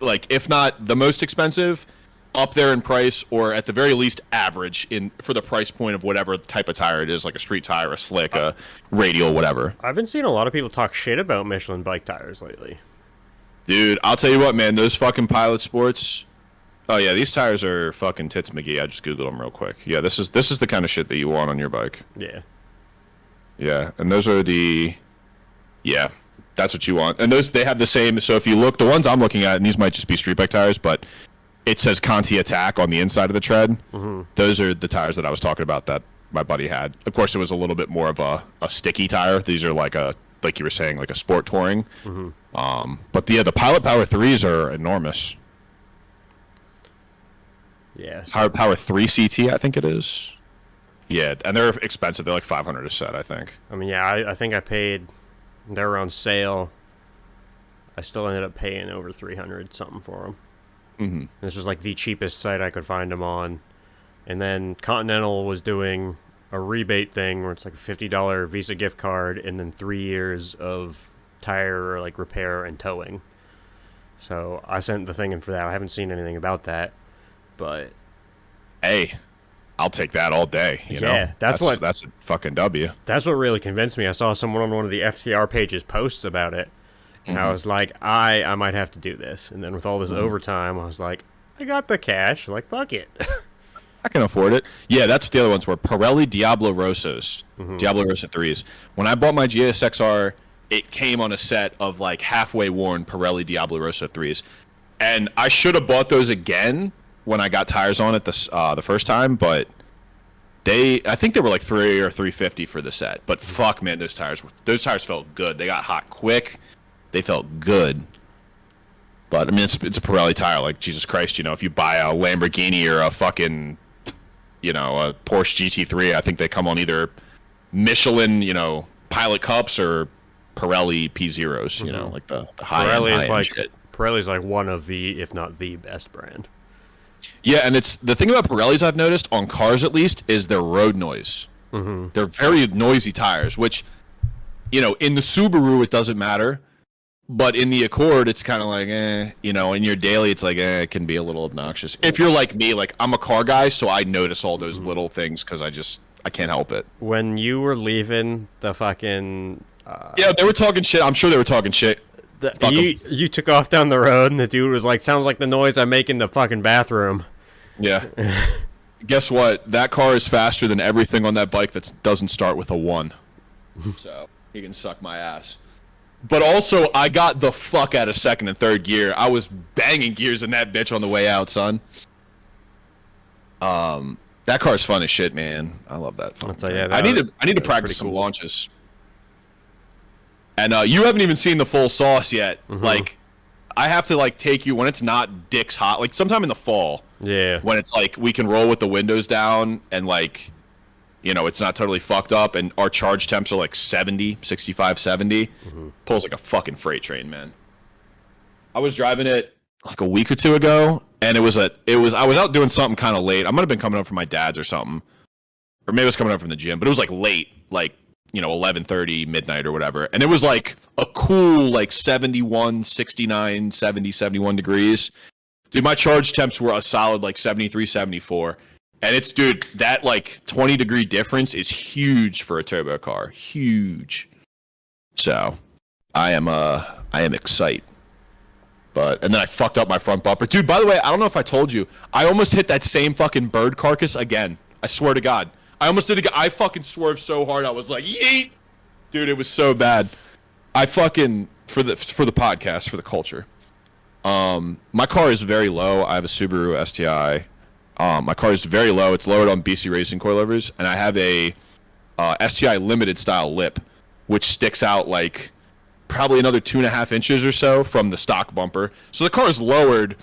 S2: like, if not the most expensive, up there in price, or at the very least average for the price point of whatever type of tire it is, like a street tire, a slick, a radial, whatever.
S1: I've been seeing a lot of people talk shit about Michelin bike tires lately.
S2: Dude, I'll tell you what, man, those fucking Pilot Sports. Oh yeah, these tires are fucking tits McGee. I just googled them real quick. Yeah, this is the kind of shit that you want on your bike.
S1: Yeah.
S2: Yeah, and those are yeah, that's what you want. And they have the same. So if you look, the ones I'm looking at, and these might just be street bike tires, but it says Conti Attack on the inside of the tread. Mm-hmm. Those are the tires that I was talking about that my buddy had. Of course, it was a little bit more of a sticky tire. These are like you were saying, like a sport touring. Mm-hmm. But the Pilot Power 3s are enormous.
S1: Yeah.
S2: Power 3 CT, I think it is. Yeah, and they're expensive. They're like $500 a set, I think.
S1: I mean, yeah, I think I paid. They were on sale. I still ended up paying over $300 something for them. Mm-hmm. This was like the cheapest site I could find them on. And then Continental was doing a rebate thing where it's like a $50 Visa gift card and then 3 years of tire like repair and towing. So I sent the thing in for that. I haven't seen anything about that, but
S2: hey, I'll take that all day. You know? That's a fucking W.
S1: That's what really convinced me. I saw someone on one of the FTR pages posts about it, and I was like, I might have to do this. And then with all this overtime, I was like, I got the cash. Like, fuck it.
S2: I can afford it. Yeah, that's what the other ones were. Pirelli Diablo Rosas. Diablo Rosa 3s. When I bought my GSXR, it came on a set of like halfway worn Pirelli Diablo Rosa 3s. And I should have bought those again when I got tires on it the first time, but I think they were like $300 or $350 for the set. But fuck, man, those tires felt good. They got hot quick. They felt good. But I mean, it's a Pirelli tire. Like, Jesus Christ, if you buy a Lamborghini or a fucking, a Porsche GT3, I think they come on either Michelin, Pilot Cups or Pirelli P0s. Like the high end shit.
S1: Pirelli's like one of the, if not the best brand.
S2: Yeah, and it's the thing about Pirellis I've noticed on cars at least is their road noise. Mm-hmm. They're very noisy tires, which, in the Subaru it doesn't matter. But in the Accord, it's kind of like, in your daily, it's like, it can be a little obnoxious. If you're like me, like, I'm a car guy, so I notice all those little things because I can't help it.
S1: When you were leaving the fucking...
S2: yeah, they were talking shit. I'm sure they were talking shit.
S1: You took off down the road, and the dude was like, sounds like the noise I make in the fucking bathroom.
S2: Yeah. Guess what? That car is faster than everything on that bike that doesn't start with a 1. So, he can suck my ass. But also, I got the fuck out of second and third gear. I was banging gears in that bitch on the way out, son. That car's fun as shit, man. I love that. I need to practice some launches. And you haven't even seen the full sauce yet. Mm-hmm. Like, I have to take you when it's not dicks hot, like sometime in the fall.
S1: Yeah.
S2: When it's like we can roll with the windows down and it's not totally fucked up, and our charge temps are like 65, 70. Mm-hmm. Pulls like a fucking freight train, man. I was driving it like a week or two ago, and I was out doing something kind of late. I might have been coming up from my dad's or something, or maybe I was coming up from the gym, but it was like late, 11:30, midnight or whatever, and it was like a cool 71, 69, 70, 71 degrees. Dude, my charge temps were a solid 73, 74. And it's, dude, that 20-degree difference is huge for a turbo car. Huge. So, I am excited. And then I fucked up my front bumper. Dude, by the way, I don't know if I told you, I almost hit that same fucking bird carcass again. I swear to God. I almost did it again. I fucking swerved so hard, I was like, yeet! Dude, it was so bad. I fucking, for the podcast, for the culture. My car is very low. I have a Subaru STI. My car is very low. It's lowered on BC Racing coilovers, and I have a STI limited style lip, which sticks out probably another 2.5 inches or so from the stock bumper. So the car is lowered.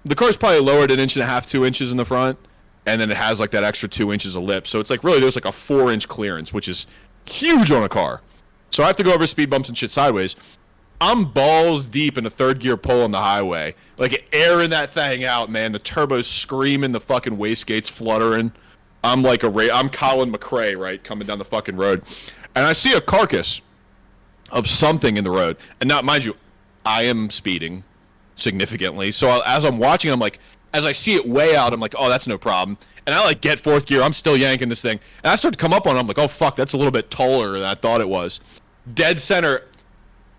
S2: The car is probably lowered 1.5 inches, 2 inches in the front, and then it has that extra 2 inches of lip. So it's really there's a 4-inch clearance, which is huge on a car. So I have to go over speed bumps and shit sideways. I'm balls deep in a third gear pull on the highway. Airing that thing out, man. The turbo's screaming, the fucking wastegate's fluttering. I'm I'm Colin McRae, right, coming down the fucking road. And I see a carcass of something in the road. And now, mind you, I am speeding significantly. So as I'm watching, I'm like, as I see it way out, I'm like, oh, that's no problem. And I like get fourth gear. I'm still yanking this thing. And I start to come up on it. I'm like, oh, fuck, that's a little bit taller than I thought it was. Dead center.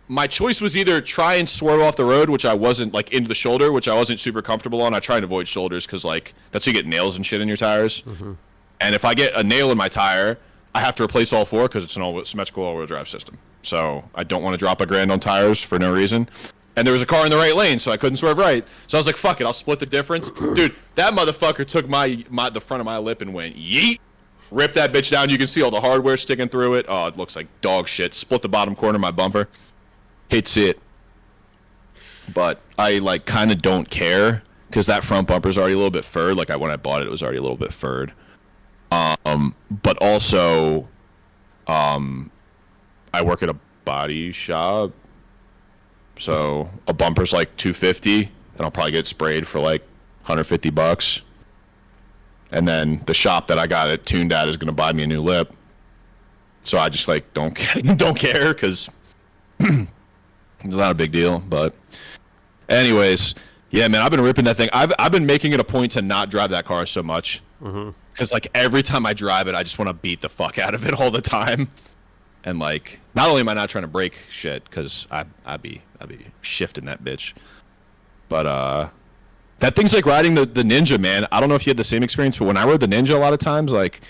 S2: My choice was either try and swerve off the road, which I wasn't, like, into the shoulder, which I wasn't super comfortable on. I try and avoid shoulders because, like, that's how you get nails and shit in your tires. Mm-hmm. And if I get a nail in my tire, I have to replace all four because it's an symmetrical all-wheel drive system. So I don't want to drop $1,000 on tires for no reason. And there was a car in the right lane, so I couldn't swerve right. So I was like, fuck it, I'll split the difference. Dude, that motherfucker took the front of my lip and went, yeet. Ripped that bitch down. You can see all the hardware sticking through it. Oh, it looks like dog shit. Split the bottom corner of my bumper. Hate to see it. But I, like, kind of don't care because that front bumper's already a little bit furred. Like, when I bought it, it was already a little bit furred. But also, I work at a body shop. So a bumper's like $250, and I'll probably get sprayed for like $150. And then the shop that I got it tuned at is going to buy me a new lip. So I just like don't care because it's not a big deal. But anyways, yeah, man, I've been ripping that thing. I've been making it a point to not drive that car so much because like every time I drive it, I just want to beat the fuck out of it all the time. And like, not only am I not trying to break shit because I'd be shifting that bitch, but that thing's like riding the Ninja, man. I don't know if you had the same experience, but when I rode the Ninja a lot of times, like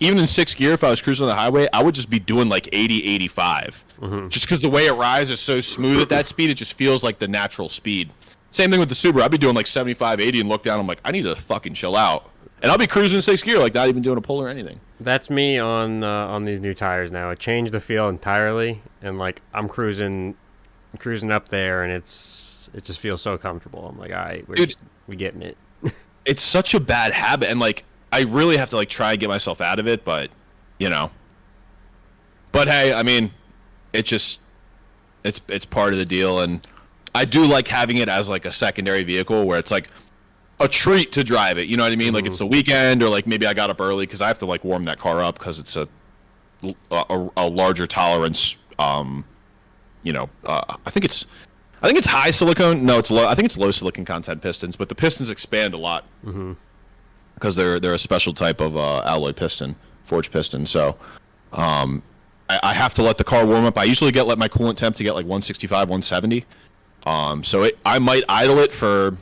S2: even in 6th gear, if I was cruising on the highway, I would just be doing like 80, 85. Just because the way it rides is so smooth at that speed, it just feels like the natural speed. Same thing with the Subaru. I'd be doing like 75, 80 and look down, I'm like, I need to fucking chill out. And I'll be cruising in 6th gear, like not even doing a pull or anything.
S1: That's me on these new tires now. It changed the feel entirely, and like I'm cruising up there, and it just feels so comfortable. I'm like, all right, we getting it.
S2: It's such a bad habit, and like I really have to like try and get myself out of it, but you know. But hey, I mean, it's part of the deal, and I do like having it as like a secondary vehicle where it's like a treat to drive it, you know what I mean? Like it's the weekend, or like maybe I got up early because I have to like warm that car up because it's a larger tolerance. You know, I think it's high silicone. No, it's low. I think it's low silicon content pistons, but the pistons expand a lot because they're a special type of alloy piston, forged piston. So I have to let the car warm up. I usually let my coolant temp to get like 165, 170. So I might idle it for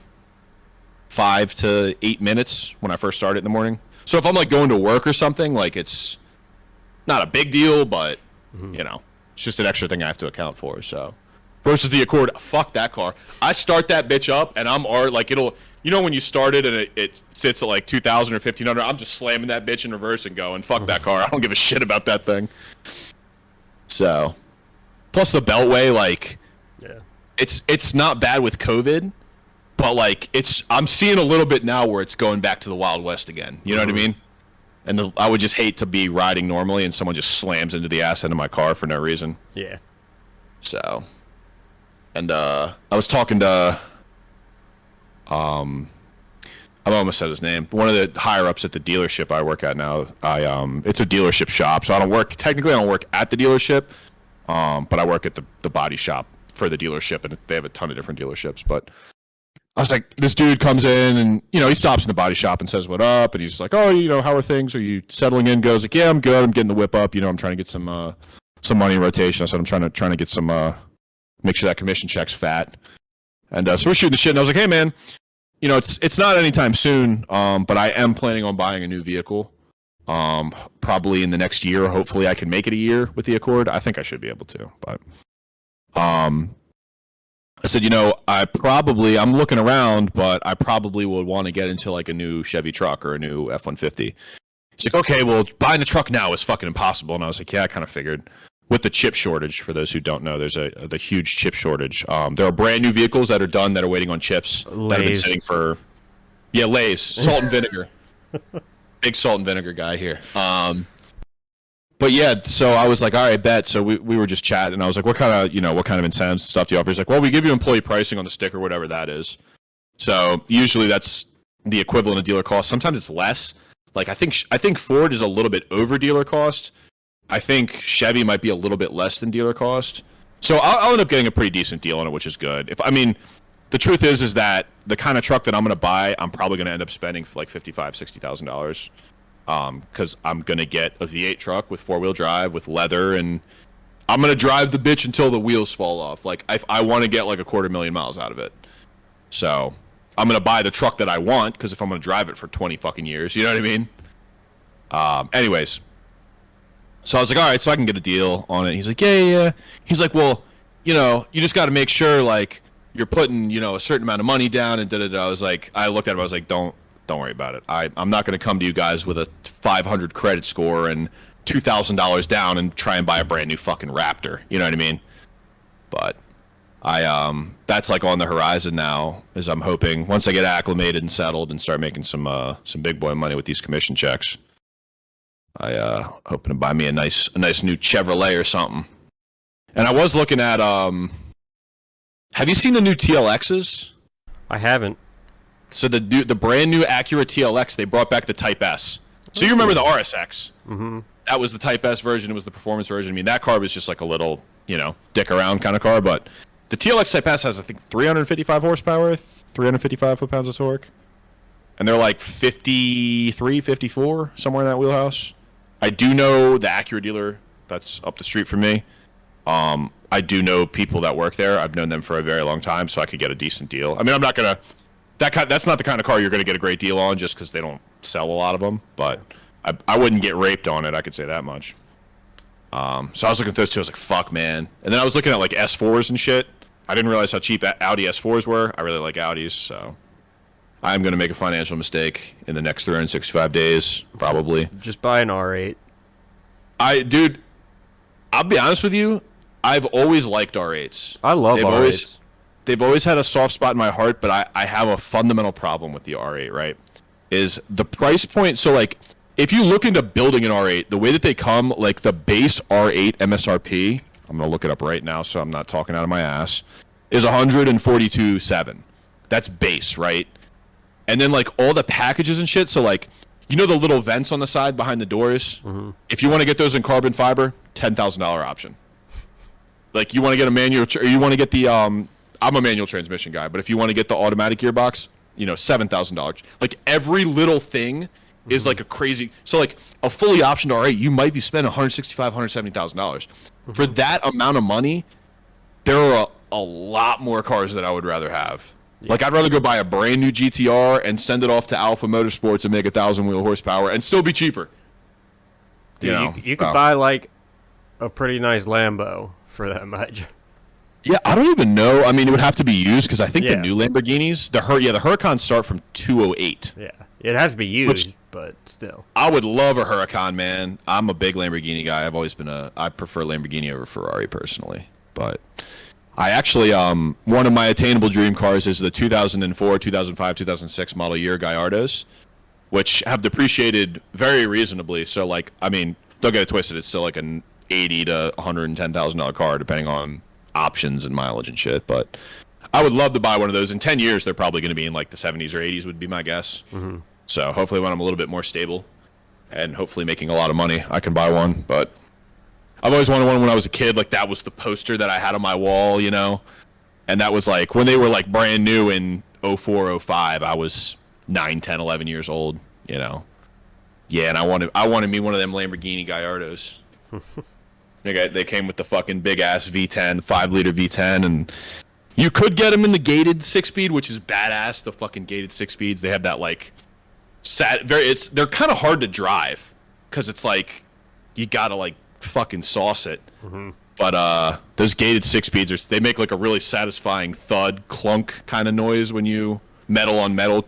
S2: 5 to 8 minutes when I first start it in the morning. So if I'm like going to work or something, like it's not a big deal, but you know, it's just an extra thing I have to account for. So versus the Accord, fuck that car. I start that bitch up and I'm already like you know when you start it and it sits at like 2,000 or 1,500, I'm just slamming that bitch in reverse and going, fuck that car. I don't give a shit about that thing. So plus the Beltway, like
S1: yeah,
S2: it's not bad with COVID. But like I'm seeing a little bit now where it's going back to the Wild West again. You know what I mean? And I would just hate to be riding normally and someone just slams into the ass end of my car for no reason.
S1: Yeah.
S2: So, and I was talking to I almost said his name. One of the higher ups at the dealership I work at now. It's a dealership shop, so I don't work at the dealership, but I work at the body shop for the dealership, and they have a ton of different dealerships, but. I was like, this dude comes in and, you know, he stops in the body shop and says, what up? And he's like, oh, you know, how are things? Are you settling in? Goes like, yeah, I'm good. I'm getting the whip up. You know, I'm trying to get some money in rotation. I said, I'm trying to get some, make sure that commission check's fat. And so we're shooting the shit. And I was like, hey, man, you know, it's not anytime soon, but I am planning on buying a new vehicle. Probably in the next year. Hopefully I can make it a year with the Accord. I think I should be able to, but, I said, you know, I'm looking around, but I probably would want to get into like a new Chevy truck or a new F-150. He's like, okay, well, buying a truck now is fucking impossible. And I was like, yeah, I kind of figured. With the chip shortage, for those who don't know, there's the huge chip shortage. There are brand new vehicles that are done that are waiting on chips that have been sitting for, Lay's, salt and vinegar. Big salt and vinegar guy here. But yeah, so I was like, all right, bet. So we were just chatting, and I was like, what kind of incentives and stuff do you offer? He's like, well, we give you employee pricing on the sticker, whatever that is. So usually that's the equivalent of dealer cost. Sometimes it's less. Like I think Ford is a little bit over dealer cost. I think Chevy might be a little bit less than dealer cost. So I'll end up getting a pretty decent deal on it, which is good. the truth is that the kind of truck that I'm going to buy, I'm probably going to end up spending for like $55,000-$60,000. Because I'm going to get a V8 truck with 4-wheel drive, with leather, and I'm going to drive the bitch until the wheels fall off. Like, I want to get like 250,000 miles out of it. So I'm going to buy the truck that I want, because if I'm going to drive it for 20 fucking years, you know what I mean? Anyways, so I was like, all right, so I can get a deal on it. He's like, yeah. He's like, well, you just got to make sure, like, you're putting, a certain amount of money down and da-da-da. I looked at him, I was like, don't worry about it. I'm not going to come to you guys with a 500 credit score and $2,000 down and try and buy a brand new fucking Raptor. You know what I mean? But that's like on the horizon now, as I'm hoping once I get acclimated and settled and start making some big boy money with these commission checks. Hoping to buy me a nice new Chevrolet or something. And I was looking at have you seen the new TLXs?
S1: I haven't.
S2: So the brand new Acura TLX, they brought back the Type S. So you remember the RSX?
S1: Mm-hmm.
S2: That was the Type S version. It was the performance version. I mean, that car was just like a little, dick around kind of car. But the TLX Type S has, I think, 355 horsepower, 355 foot-pounds of torque. And they're like 53, 54, somewhere in that wheelhouse. I do know the Acura dealer that's up the street from me. I do know people that work there. I've known them for a very long time, so I could get a decent deal. I mean, I'm not going to... That's not the kind of car you're going to get a great deal on just because they don't sell a lot of them. But I wouldn't get raped on it, I could say that much. So I was looking at those two. I was like, fuck, man. And then I was looking at like S4s and shit. I didn't realize how cheap Audi S4s were. I really like Audis, so I'm going to make a financial mistake in the next 365 days, probably.
S1: Just buy an R8.
S2: Dude, I'll be honest with you. I've always liked R8s.
S1: I love R8s.
S2: They've always had a soft spot in my heart, but I have a fundamental problem with the R8, right? Is the price point. So, like, if you look into building an R8, the way that they come, like, the base R8 MSRP, I'm going to look it up right now so I'm not talking out of my ass, is $142,700. That's base, right? And then, like, all the packages and shit, so, like, the little vents on the side behind the doors? Mm-hmm. If you want to get those in carbon fiber, $10,000 option. Like, you want to get a manual, or you want to get the, I'm a manual transmission guy, but if you want to get the automatic gearbox, $7,000. Like, every little thing is like a crazy. So, like, a fully optioned R8, you might be spending $165,000, $170,000. For that amount of money, there are a lot more cars that I would rather have. Yeah. Like, I'd rather go buy a brand new GTR and send it off to Alpha Motorsports and make 1,000 wheel horsepower and still be cheaper.
S1: Dude, you could buy like a pretty nice Lambo for that much.
S2: Yeah, I don't even know. I mean, it would have to be used because I think the new Lamborghinis, the Huracans start from 208.
S1: Yeah, it has to be used, but still.
S2: I would love a Huracan, man. I'm a big Lamborghini guy. I've always been I prefer Lamborghini over Ferrari personally. But I actually, one of my attainable dream cars is the 2004, 2005, 2006 model year Gallardos, which have depreciated very reasonably. So, like, I mean, don't get it twisted. It's still like an $80,000 to $110,000 car, depending on options and mileage and shit. But I would love to buy one of those. In 10 years, they're probably going to be in like the 70s or 80s would be my guess. Mm-hmm. So hopefully when I'm a little bit more stable and hopefully making a lot of money, I can buy one. But I've always wanted one when I was a kid. Like, that was the poster that I had on my wall, And that was like when they were like brand new in 04, 05. I was 9, 10, 11 years old, Yeah, and I wanted me one of them Lamborghini Gallardos. They came with the fucking big-ass V10, 5-liter V10, and you could get them in the gated 6-speed, which is badass, the fucking gated 6-speeds. They have that, like, they're kind of hard to drive, because it's like, you gotta, like, fucking sauce it. Mm-hmm. But those gated 6-speeds, they make, like, a really satisfying thud, clunk kind of noise when you metal on metal,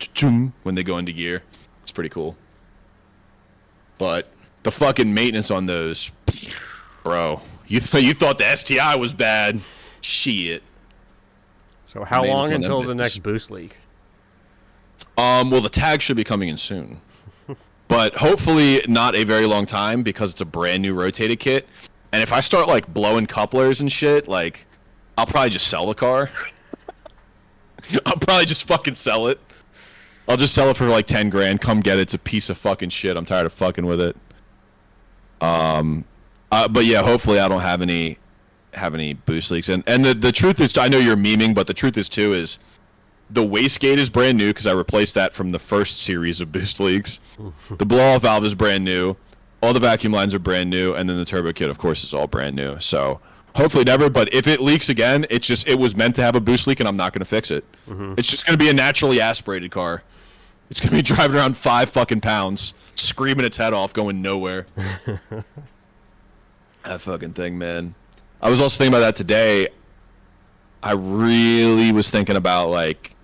S2: when they go into gear. It's pretty cool. But the fucking maintenance on those... Bro, you thought the STI was bad. Shit.
S1: So how long until the next boost leak?
S2: Well, the tag should be coming in soon. But hopefully not a very long time because it's a brand new rotated kit. And if I start, like, blowing couplers and shit, like, I'll probably just sell the car. I'll probably just fucking sell it. I'll just sell it for, like, 10 grand. Come get it. It's a piece of fucking shit. I'm tired of fucking with it. But yeah, hopefully I don't have any boost leaks. And the truth is, I know you're memeing, but the truth is too is The wastegate is brand new because I replaced that from the first series of boost leaks. The blow-off valve is brand new. All the vacuum lines are brand new, and then the turbo kit, of course, is all brand new. So hopefully never. But if it leaks again, it was meant to have a boost leak, and I'm not going to fix it. It's just going to be a naturally aspirated car. It's going to be driving around 5 fucking pounds, screaming its head off, going nowhere. That fucking thing, man. I was also thinking about that today. I really was thinking about, like,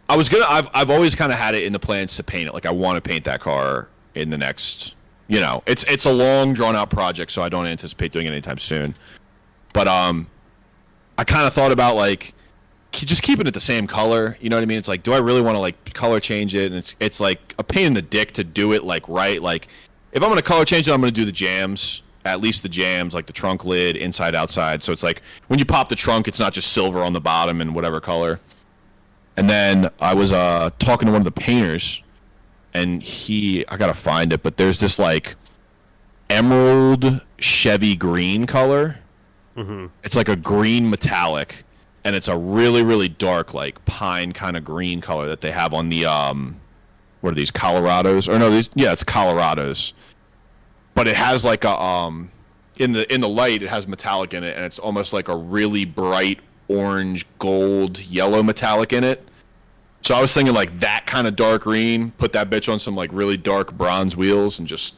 S2: I've always kind of had it in the plans to paint it. Like, I want to paint that car in the next, it's a long, drawn-out project, so I don't anticipate doing it anytime soon. But I kind of thought about, like, just keeping it the same color. You know what I mean? It's like, do I really want to, like, color change it? And it's like a pain in the dick to do it, like, right. Like, if I'm going to color change it, I'm going to do the jams. At least the jams, like the trunk lid, inside, outside. So it's like when you pop the trunk, it's not just silver on the bottom and whatever color. And then I was talking to one of the painters, and I gotta find it, but there's this like emerald Chevy green color. It's like a green metallic, and it's a really, really dark, like pine kind of green color that they have on the what are these, Colorados? Or no, it's Colorados. But it has like a in the light, it has metallic in it, and it's almost like a really bright orange, gold, yellow metallic in it. So I was thinking like that kind of dark green, put that bitch on some like really dark bronze wheels and just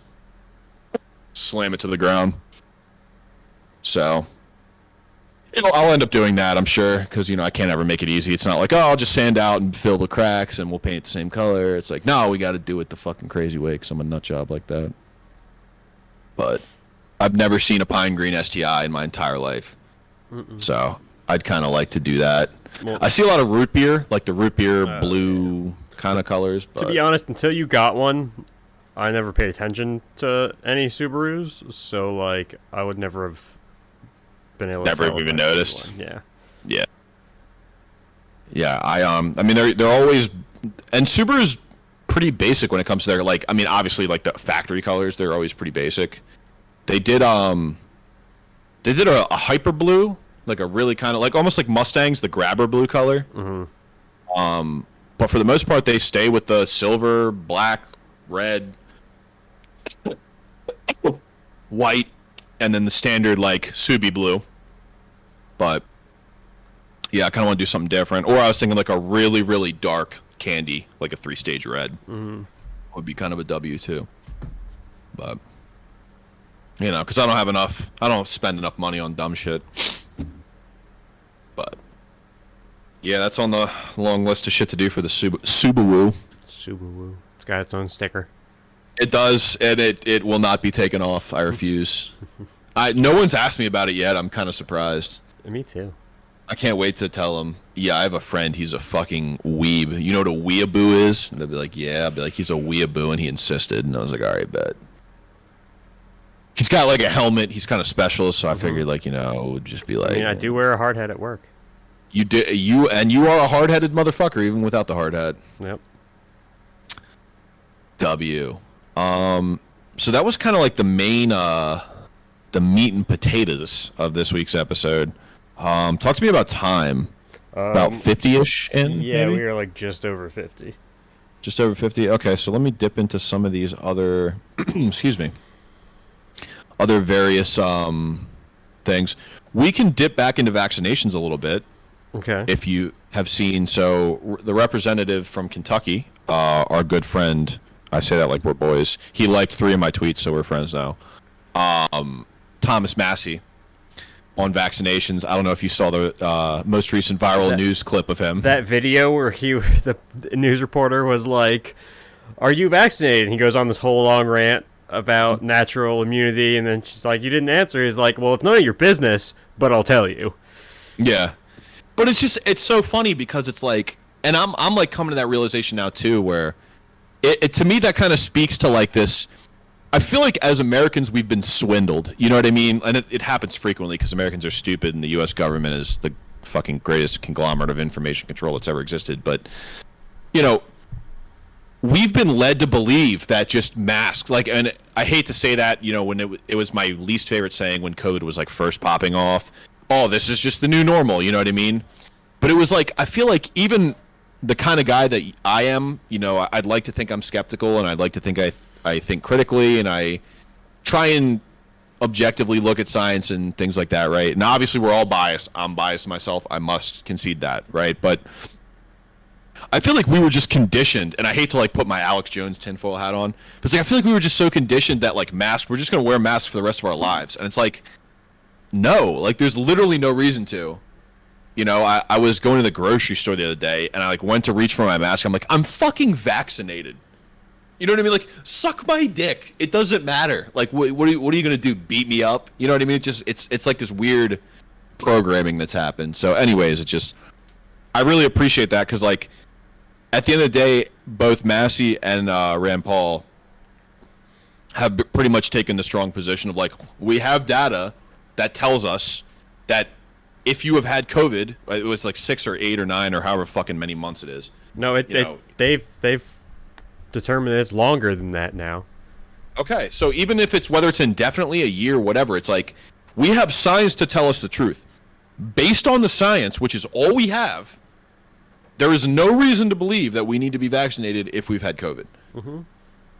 S2: slam it to the ground. So I'll end up doing that, I'm sure, because I can't ever make it easy. It's not like, oh, I'll just sand out and fill the cracks and we'll paint the same color. It's like, no, we got to do it the fucking crazy way because I'm a nut job like that. But I've never seen a pine green STI in my entire life. So I'd kind of like to do that. Well, I see a lot of root beer, like the root beer blue kind of colors. But... To
S1: be honest, until you got one, I never paid attention to any Subarus. So, like, I would never have been able to
S2: never even noticed.
S1: Yeah.
S2: Yeah. Yeah, I mean, they're always... And Subaru's pretty basic when it comes to their, like, I mean, obviously, like, the factory colors, they're always pretty basic. They did a hyper blue, like a really kind of, like, almost like Mustangs, the grabber blue color. But for the most part, they stay with the silver, black, red, white, and then the standard, like, Subi blue. But, yeah, I kind of want to do something different. Or I was thinking, like, a really, really dark candy, like a 3-stage red. Would be kind of a W too. But because I don't spend enough money on dumb shit. But yeah, that's on the long list of shit to do for the Subaru.
S1: It's got its own sticker.
S2: It does, and it will not be taken off. I refuse. No one's asked me about it yet. I'm kind of surprised.
S1: Me too.
S2: I can't wait to tell him, yeah, I have a friend, he's a fucking weeb. You know what a weeaboo is? And they'll be like, yeah. I'll be like, he's a weeaboo, and he insisted. And I was like, all right, bet. He's got, like, a helmet. He's kind of special, so I figured, like, it would just be like...
S1: I mean, I do wear a hard hat at work.
S2: You are a hard-headed motherfucker, even without the hard hat.
S1: Yep.
S2: W. So that was kind of like the main, the meat and potatoes of this week's episode. Talk to me about time. About 50-ish in?
S1: Yeah,
S2: maybe?
S1: we are like just over 50.
S2: Just over 50? Okay, so let me dip into some of these other, excuse me, other various things. We can dip back into vaccinations a little bit.
S1: Okay.
S2: If you have seen, so the representative from Kentucky, our good friend, I say that like we're boys, he liked 3 of my tweets, so we're friends now. Thomas Massey. On vaccinations. I don't know if you saw the most recent viral news clip of him.
S1: That video where the news reporter was like, "Are you vaccinated?" And he goes on this whole long rant about natural immunity, and then she's like, "You didn't answer." He's like, "Well, it's none of your business, but I'll tell you."
S2: Yeah, but it's so funny because it's like, and I'm like coming to that realization now too, where it to me that kind of speaks to like this. I feel like as Americans, we've been swindled. You know what I mean? And it happens frequently because Americans are stupid and the U.S. government is the fucking greatest conglomerate of information control that's ever existed. But, we've been led to believe that just masks, like, and I hate to say that, when it was my least favorite saying when COVID was, like, first popping off. Oh, this is just the new normal. You know what I mean? But it was like, I feel like even the kind of guy that I am, I'd like to think I'm skeptical, and I'd like to think I think critically, and I try and objectively look at science and things like that, right? And obviously we're all biased. I'm biased myself. I must concede that, right? But I feel like we were just conditioned, and I hate to like put my Alex Jones tinfoil hat on, but it's like I feel like we were just so conditioned that like masks, we're just gonna wear masks for the rest of our lives, and it's like, no, like there's literally no reason to. I was going to the grocery store the other day, and I like went to reach for my mask. I'm like, I'm fucking vaccinated. You know what I mean? Like, suck my dick. It doesn't matter. Like, what are you gonna do? Beat me up? You know what I mean? It's like this weird programming that's happened. So, anyways, I really appreciate that because like at the end of the day, both Massey and Rand Paul have pretty much taken the strong position of like, we have data that tells us that if you have had COVID, it was like 6 or 8 or 9 or however fucking many months it is.
S1: No, they've determined it's longer than that now.
S2: Okay, so even if whether it's indefinitely, a year, whatever, it's like we have science to tell us the truth. Based on the science, which is all we have, there is no reason to believe that we need to be vaccinated if we've had COVID. Mm-hmm.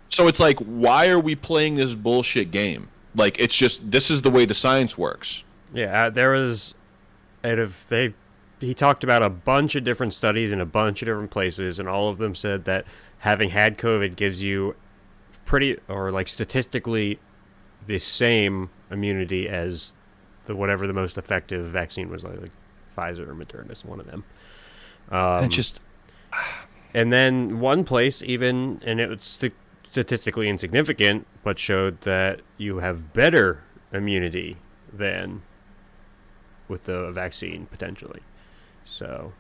S2: So it's like, why are we playing this bullshit game? Like, it's just, this is the way the science works.
S1: Yeah, there was, he talked about a bunch of different studies in a bunch of different places, and all of them said that having had COVID gives you statistically the same immunity as whatever the most effective vaccine was, like Pfizer or Moderna is one of them. And then one place even, and it was statistically insignificant, but showed that you have better immunity than with the vaccine potentially. So,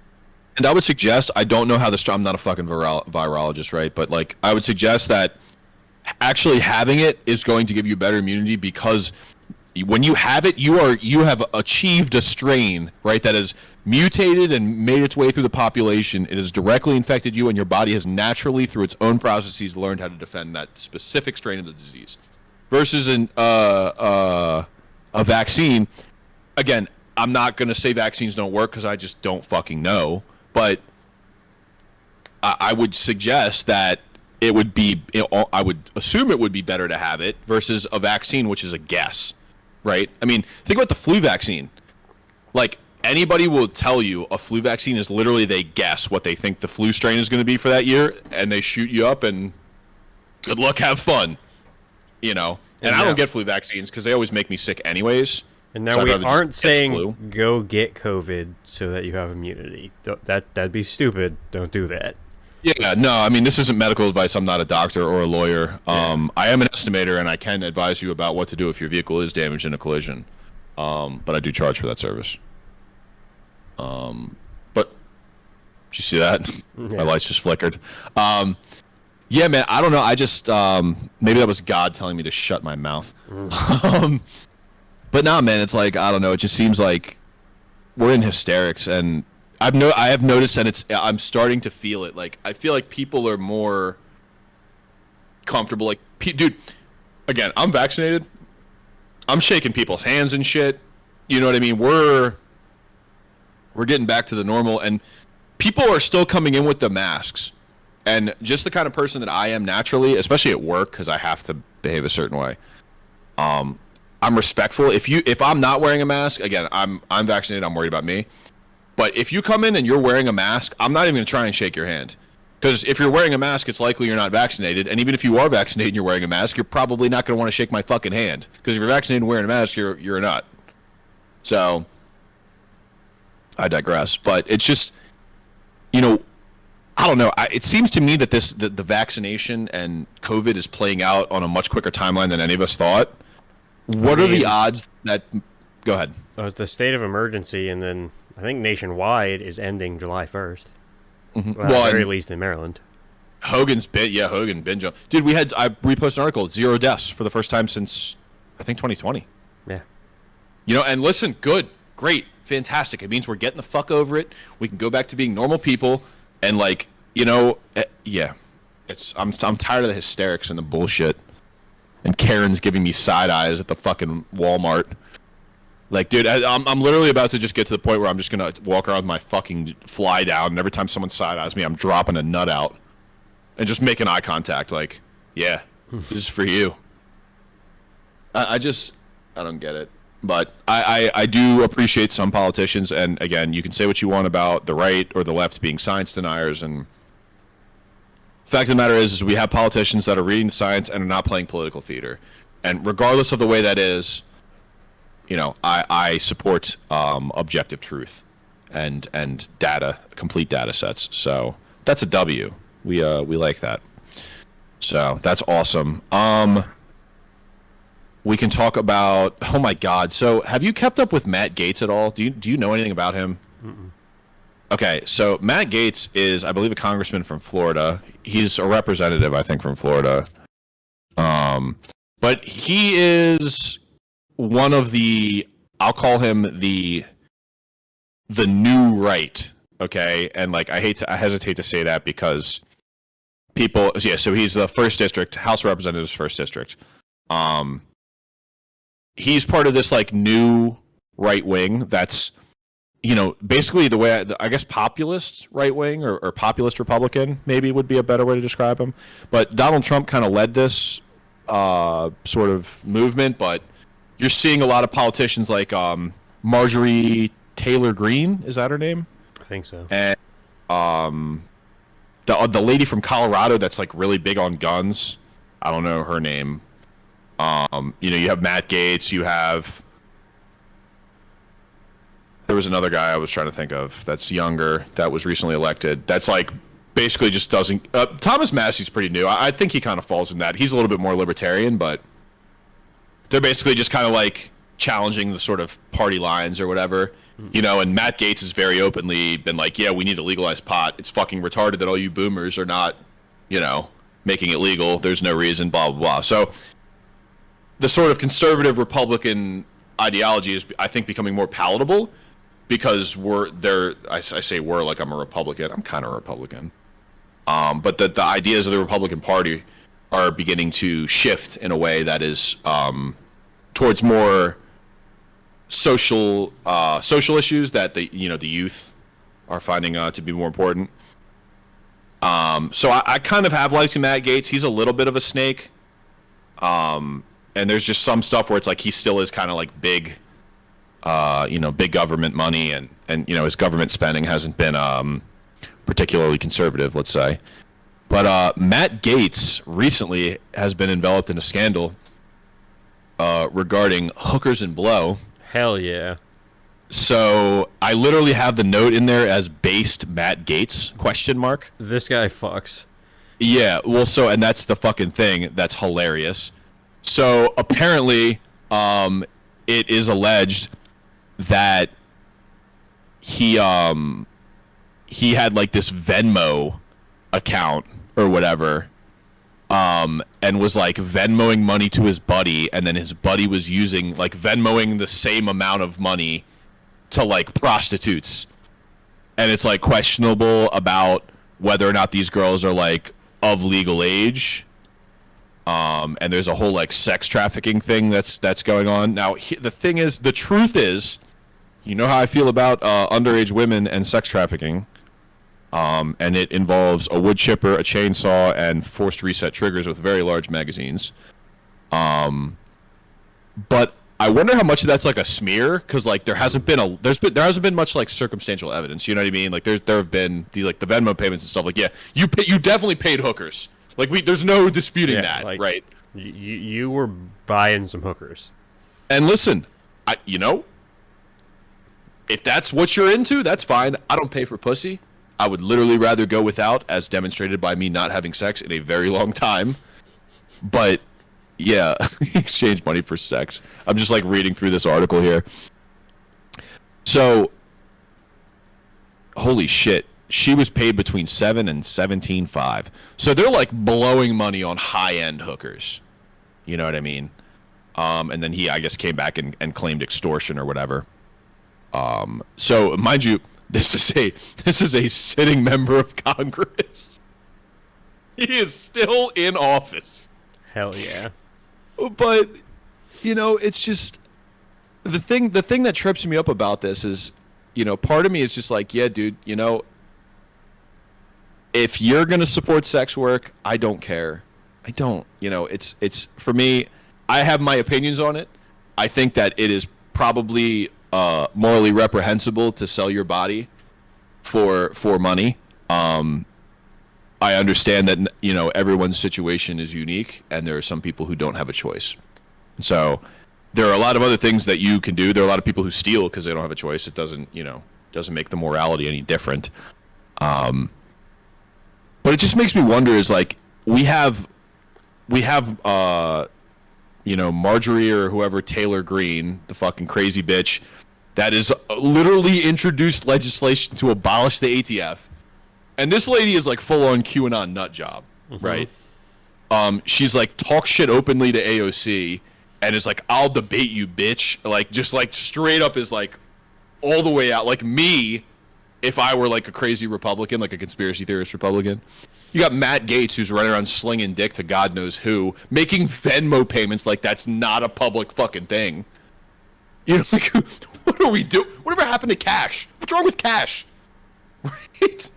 S2: and I would suggest, I don't know how this, I'm not a fucking virologist, right? But like, I would suggest that actually having it is going to give you better immunity because when you have it, you have achieved a strain, right, that has mutated and made its way through the population. It has directly infected you, and your body has naturally, through its own processes, learned how to defend that specific strain of the disease. Versus a vaccine, again, I'm not going to say vaccines don't work because I just don't fucking know, but I would suggest that I would assume it would be better to have it versus a vaccine, which is a guess. Right? I mean, think about the flu vaccine. Like, anybody will tell you a flu vaccine is literally they guess what they think the flu strain is going to be for that year, and they shoot you up, and good luck, have fun. And I don't get flu vaccines because they always make me sick anyways.
S1: And now we aren't saying go get COVID so that you have immunity. That'd be stupid. Don't do that.
S2: Yeah, no, I mean, this isn't medical advice. I'm not a doctor or a lawyer. I am an estimator, and I can advise you about what to do if your vehicle is damaged in a collision. But I do charge for that service. But did you see that? Yeah. My lights just flickered. Yeah, man, I don't know. I just maybe that was God telling me to shut my mouth. But nah, man, it's like, I don't know. It just seems like we're in hysterics, and I have noticed, and I'm starting to feel it. Like, I feel like people are more comfortable. Like, dude, again, I'm vaccinated. I'm shaking people's hands and shit. You know what I mean? We're getting back to the normal, and people are still coming in with the masks. And just the kind of person that I am naturally, especially at work, because I have to behave a certain way. I'm respectful. If I'm not wearing a mask, again, I'm vaccinated. I'm worried about me. But if you come in and you're wearing a mask, I'm not even going to try and shake your hand. Because if you're wearing a mask, it's likely you're not vaccinated. And even if you are vaccinated and you're wearing a mask, you're probably not going to want to shake my fucking hand. Because if you're vaccinated and wearing a mask, you're a nut. So, I digress. But it's just, I don't know. It seems to me that the vaccination and COVID is playing out on a much quicker timeline than any of us thought. What are the odds that... Go ahead.
S1: It's the state of emergency, and then I think nationwide is ending July 1st. Mm-hmm. Well, at the very least in Maryland.
S2: Hogan binge. Dude, I reposted an article, 0 deaths for the first time since, I think, 2020.
S1: Yeah. And
S2: listen, good, great, fantastic. It means we're getting the fuck over it. We can go back to being normal people, and yeah. I'm tired of the hysterics and the bullshit. And Karen's giving me side eyes at the fucking Walmart. Like, dude, I'm literally about to just get to the point where I'm just gonna walk around with my fucking fly down, and every time someone side eyes me, I'm dropping a nut out and just making eye contact. Like, yeah, this is for you. I don't get it. But I do appreciate some politicians, and again, you can say what you want about the right or the left being science deniers, and the fact of the matter is we have politicians that are reading science and are not playing political theater. And regardless of the way that is, you know, I support objective truth and data, complete data sets. So that's a W. We like that. So that's awesome. We can talk about. Oh my God! So have you kept up with Matt Gaetz at all? Do you know anything about him?
S1: Mm-mm.
S2: Okay, so Matt Gaetz is, I believe, a congressman from Florida. He's a representative, I think, from Florida. But he is one of the, I'll call him the new right. Okay, and like I hesitate to say that because people, yeah. So he's the first district, House of Representatives, first district. He's part of this like new right wing that's, you know, basically the way I guess populist right wing or populist Republican maybe would be a better way to describe him. But Donald Trump kind of led this sort of movement. But you're seeing a lot of politicians like Marjorie Taylor Greene, is that her name?
S1: I think so.
S2: And the lady from Colorado that's like really big on guns. I don't know her name. You know, you have Matt Gaetz. You have. There was another guy I was trying to think of that's younger that was recently elected. That's like basically just doesn't. Thomas Massey's pretty new. I think he kind of falls in that. He's a little bit more libertarian, but they're basically just kind of like challenging the sort of party lines or whatever. You know, and Matt Gaetz has very openly been like, yeah, we need to legalize pot. It's fucking retarded that all you boomers are not, you know, making it legal. There's no reason, blah, blah, blah. So the sort of conservative Republican ideology is, I think, becoming more palatable because we're there. I say we're like I'm a Republican. I'm kind of a Republican. But the ideas of the Republican Party are beginning to shift in a way that is towards more social issues that the youth are finding to be more important. So I kind of have liked Matt Gaetz. He's a little bit of a snake. And there's just some stuff where it's like he still is kind of like big, big government money, and his government spending hasn't been particularly conservative, let's say. But Matt Gaetz recently has been enveloped in a scandal regarding hookers and blow.
S1: Hell yeah.
S2: So I literally have the note in there as based Matt Gaetz ?
S1: This guy fucks.
S2: Yeah, well, so, and that's the fucking thing that's hilarious. So apparently, it is alleged that he had like this Venmo account or whatever, and was like Venmoing money to his buddy, and then his buddy was using like Venmoing the same amount of money to like prostitutes, and it's like questionable about whether or not these girls are like of legal age. And there's a whole like sex trafficking thing that's going on. Now, the thing is, the truth is, you know how I feel about underage women and sex trafficking. And it involves a wood chipper, a chainsaw, and forced reset triggers with very large magazines. But I wonder how much of that's like a smear, because like there hasn't been much like circumstantial evidence. You know what I mean? Like there have been the Venmo payments and stuff. Like, yeah, you definitely paid hookers. Like there's no disputing that,
S1: like,
S2: right?
S1: You were buying some hookers.
S2: And listen, if that's what you're into, that's fine. I don't pay for pussy. I would literally rather go without, as demonstrated by me not having sex in a very long time. But yeah, exchange money for sex. I'm just like reading through this article here. So, holy shit. She was paid between $7 and $17,500. So they're like blowing money on high-end hookers. You know what I mean? And then he, I guess, came back and claimed extortion or whatever. So mind you, this is a sitting member of Congress. He is still in office.
S1: Hell yeah.
S2: But it's just the thing that trips me up about this is, part of me is just like, yeah, dude, if you're gonna support sex work, I don't care. I don't. It's for me. I have my opinions on it. I think that it is probably morally reprehensible to sell your body for money. I understand that everyone's situation is unique, and there are some people who don't have a choice. So there are a lot of other things that you can do. There are a lot of people who steal because they don't have a choice. It doesn't make the morality any different. But it just makes me wonder: is like we have Marjorie or whoever, Taylor Greene, the fucking crazy bitch, that is literally introduced legislation to abolish the ATF. And this lady is like full on QAnon nut job, right? She's like talk shit openly to AOC and is like, I'll debate you, bitch. Like just like straight up is like all the way out. Like me, if I were like a crazy Republican, like a conspiracy theorist Republican. You got Matt Gaetz, who's running around slinging dick to God knows who, making Venmo payments like that's not a public fucking thing. Like, what are we doing? Whatever happened to cash? What's wrong with cash? Right?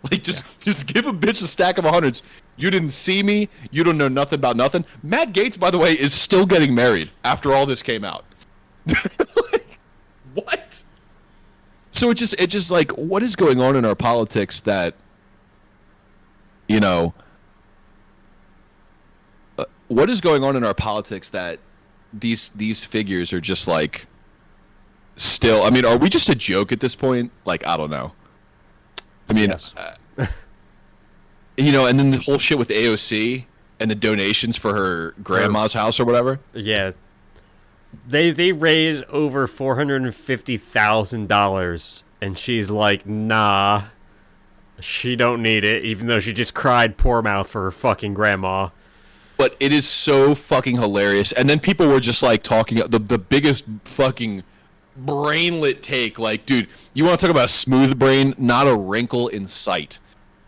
S2: Like, just give a bitch a stack of hundreds. You didn't see me. You don't know nothing about nothing. Matt Gaetz, by the way, is still getting married after all this came out. Like, what? So it just like, what is going on in our politics that, what is going on in our politics that these figures are just like still? I mean, are we just a joke at this point? Like, I don't know. I mean,
S1: yes.
S2: And then the whole shit with AOC and the donations for her grandma's house or whatever.
S1: Yeah. They raise over $450,000 and she's like, nah, she don't need it, even though she just cried poor mouth for her fucking grandma.
S2: But it is so fucking hilarious. And then people were just like talking the biggest fucking brainlet take, like, dude, you want to talk about a smooth brain? Not a wrinkle in sight.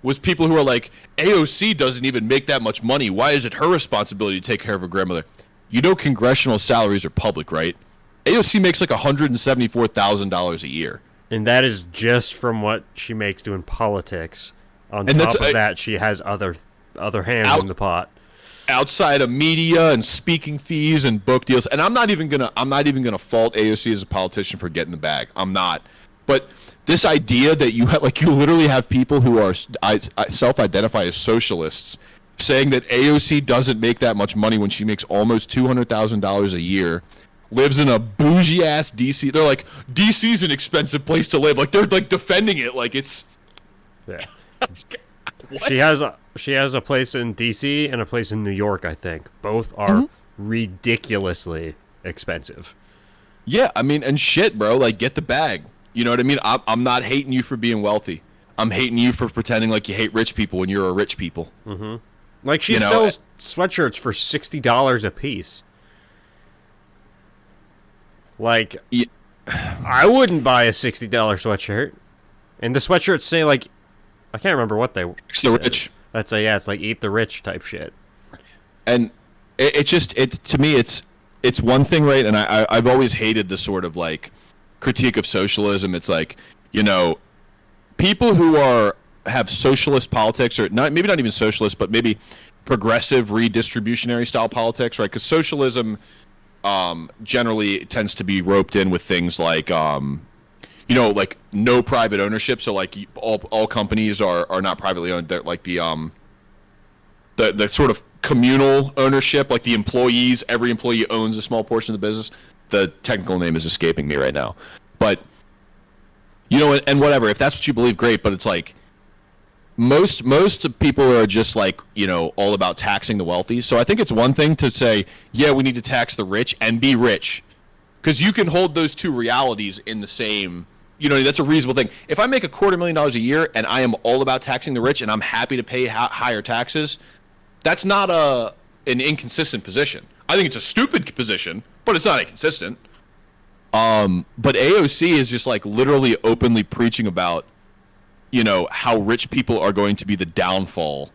S2: Was people who are like, AOC doesn't even make that much money. Why is it her responsibility to take care of her grandmother? Congressional salaries are public, right? AOC makes like $174,000 a year.
S1: And that is just from what she makes doing politics. On top of that, she has other hands in the pot. Outside
S2: of media and speaking fees and book deals. And I'm not even gonna fault AOC as a politician for getting the bag. I'm not. But this idea that you literally have people who are self-identify as socialists saying that AOC doesn't make that much money when she makes almost $200,000 a year, lives in a bougie ass DC. They're like, DC's an expensive place to live. Like they're like defending it like it's.
S1: Yeah. She has a place in DC and a place in New York, I think. Both are ridiculously expensive.
S2: Yeah, I mean, and shit, bro. Like, get the bag. You know what I mean? I'm not hating you for being wealthy. I'm hating you for pretending like you hate rich people when you're a rich people.
S1: Mm-hmm. Like, she sells sweatshirts for $60 a piece. Like, yeah. I wouldn't buy a $60 sweatshirt. And the sweatshirts say, like, I can't remember what they
S2: It's the rich.
S1: That's it's like eat the rich type shit.
S2: And to me, it's one thing, right? And I've always hated the sort of like critique of socialism. It's like, people who have socialist politics, or maybe not even socialist, but maybe progressive redistributionary style politics, right? Because socialism generally tends to be roped in with things like like no private ownership. So like all companies are not privately owned. They're like the sort of communal ownership, like the employees, every employee owns a small portion of the business. The technical name is escaping me right now. But, and whatever, if that's what you believe, great. But it's like most people are just like, all about taxing the wealthy. So I think it's one thing to say, yeah, we need to tax the rich and be rich. Because you can hold those two realities in the same, that's a reasonable thing. If I make $250,000 a year and I am all about taxing the rich and I'm happy to pay higher taxes, that's not an inconsistent position. I think it's a stupid position, but it's not inconsistent. But AOC is just like literally openly preaching about, how rich people are going to be the downfall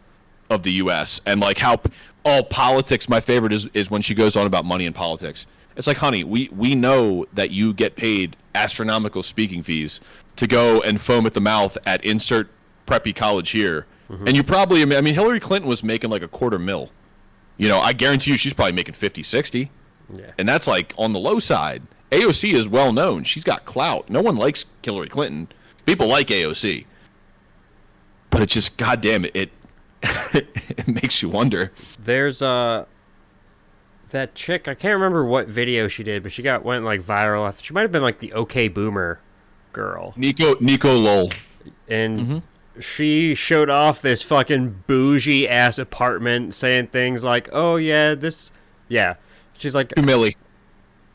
S2: of the U.S. and like how all politics. My favorite is when she goes on about money and politics. It's like, honey, we know that you get paid astronomical speaking fees to go and foam at the mouth at insert preppy college here. Mm-hmm. And you probably, I mean, Hillary Clinton was making like $250,000. You know, I guarantee you she's probably making 50, 60.
S1: Yeah.
S2: And that's like on the low side. AOC is well known. She's got clout. No one likes Hillary Clinton. People like AOC. But it just, goddamn it, it makes you wonder.
S1: There's that chick, I can't remember what video she did, but she went like viral. She might have been like the OK Boomer girl.
S2: Nico Lowell.
S1: And she showed off this fucking bougie ass apartment, saying things like, "Oh yeah, she's like,
S2: Millie.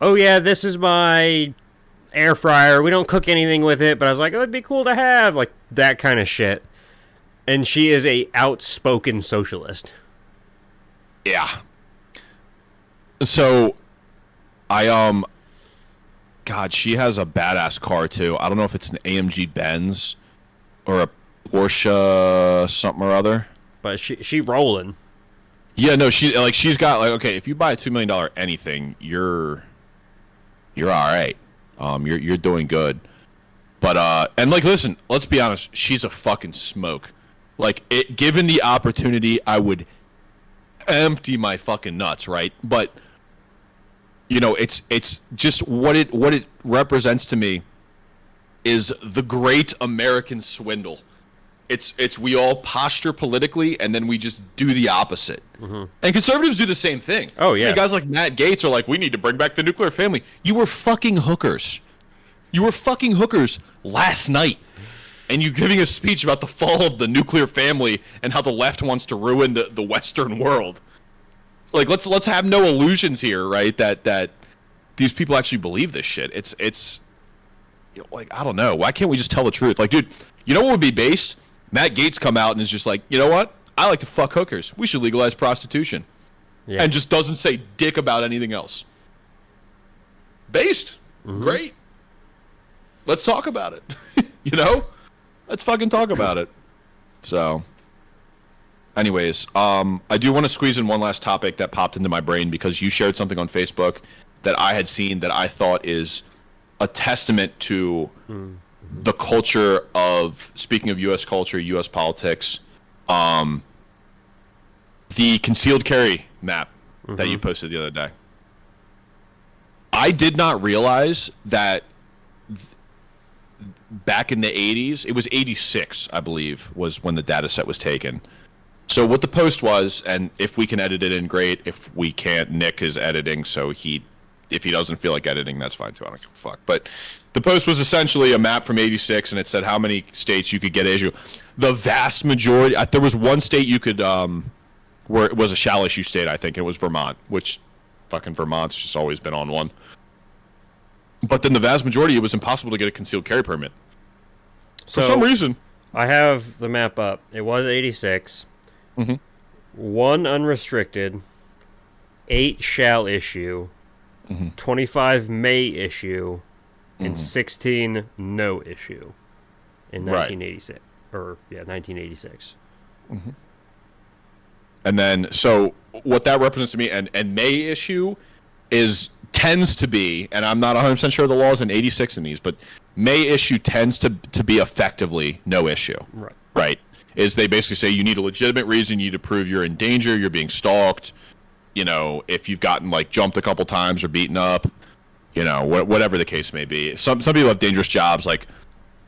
S1: Oh yeah, this is my air fryer. We don't cook anything with it, but I was like, it would be cool to have, like that kind of shit." And she is a outspoken socialist.
S2: Yeah. So, God, she has a badass car too. I don't know if it's an AMG Benz or a Porsche something or other.
S1: But she rolling.
S2: Yeah, no, she's got like, okay, if you buy a $2 million anything, you're all right. You're doing good. But and like, listen, let's be honest, she's a fucking smoke. Like, given the opportunity, I would empty my fucking nuts, right? But you know, it's just what it represents to me is the great American swindle. It's we all posture politically and then we just do the opposite. Mm-hmm. And conservatives do the same thing.
S1: Oh yeah.
S2: I mean, guys like Matt Gaetz are like, we need to bring back the nuclear family. You were fucking hookers. You were fucking hookers last night. And you're giving a speech about the fall of the nuclear family and how the left wants to ruin the Western world. Like, let's have no illusions here, right? That these people actually believe this shit. It's you know, like, I don't know. Why can't we just tell the truth? Like, dude, you know what would be based? Matt Gaetz come out and is just like, you know what? I like to fuck hookers. We should legalize prostitution. Yeah. And just doesn't say dick about anything else. Based. Mm-hmm. Great. Let's talk about it. You know? Let's fucking talk about it. So, anyways, I do want to squeeze in one last topic that popped into my brain because you shared something on Facebook that I had seen that I thought is a testament to the culture of, speaking of U.S. culture, U.S. politics, the concealed carry map that you posted the other day. I did not realize that back in the 80s, it was 86, I believe, was when the data set was taken. So what the post was, and if we can edit it in, great. If we can't, Nick is editing, so if he doesn't feel like editing, that's fine too. I don't give a fuck. But the post was essentially a map from 86, and it said how many states you could get issue. The vast majority, there was one state you could, where it was a shall issue state, I think, and it was Vermont, which fucking Vermont's just always been on one. But then the vast majority, it was impossible to get a concealed carry permit. For some reason.
S1: I have the map up. It was 86.
S2: Mm-hmm.
S1: 1 unrestricted, 8 shall issue, 25 may issue, and 16 no issue in 1986. Right. Or, 1986.
S2: Mm-hmm. And then, so what that represents to me, and may issue tends to be, and I'm not 100% sure of the laws in 86 in these, but may issue tends to be effectively no issue.
S1: Right.
S2: Right. Is they basically say you need a legitimate reason, you need to prove you're in danger, you're being stalked, you know, if you've gotten like jumped a couple times or beaten up, you know, whatever the case may be. Some people have dangerous jobs. Like,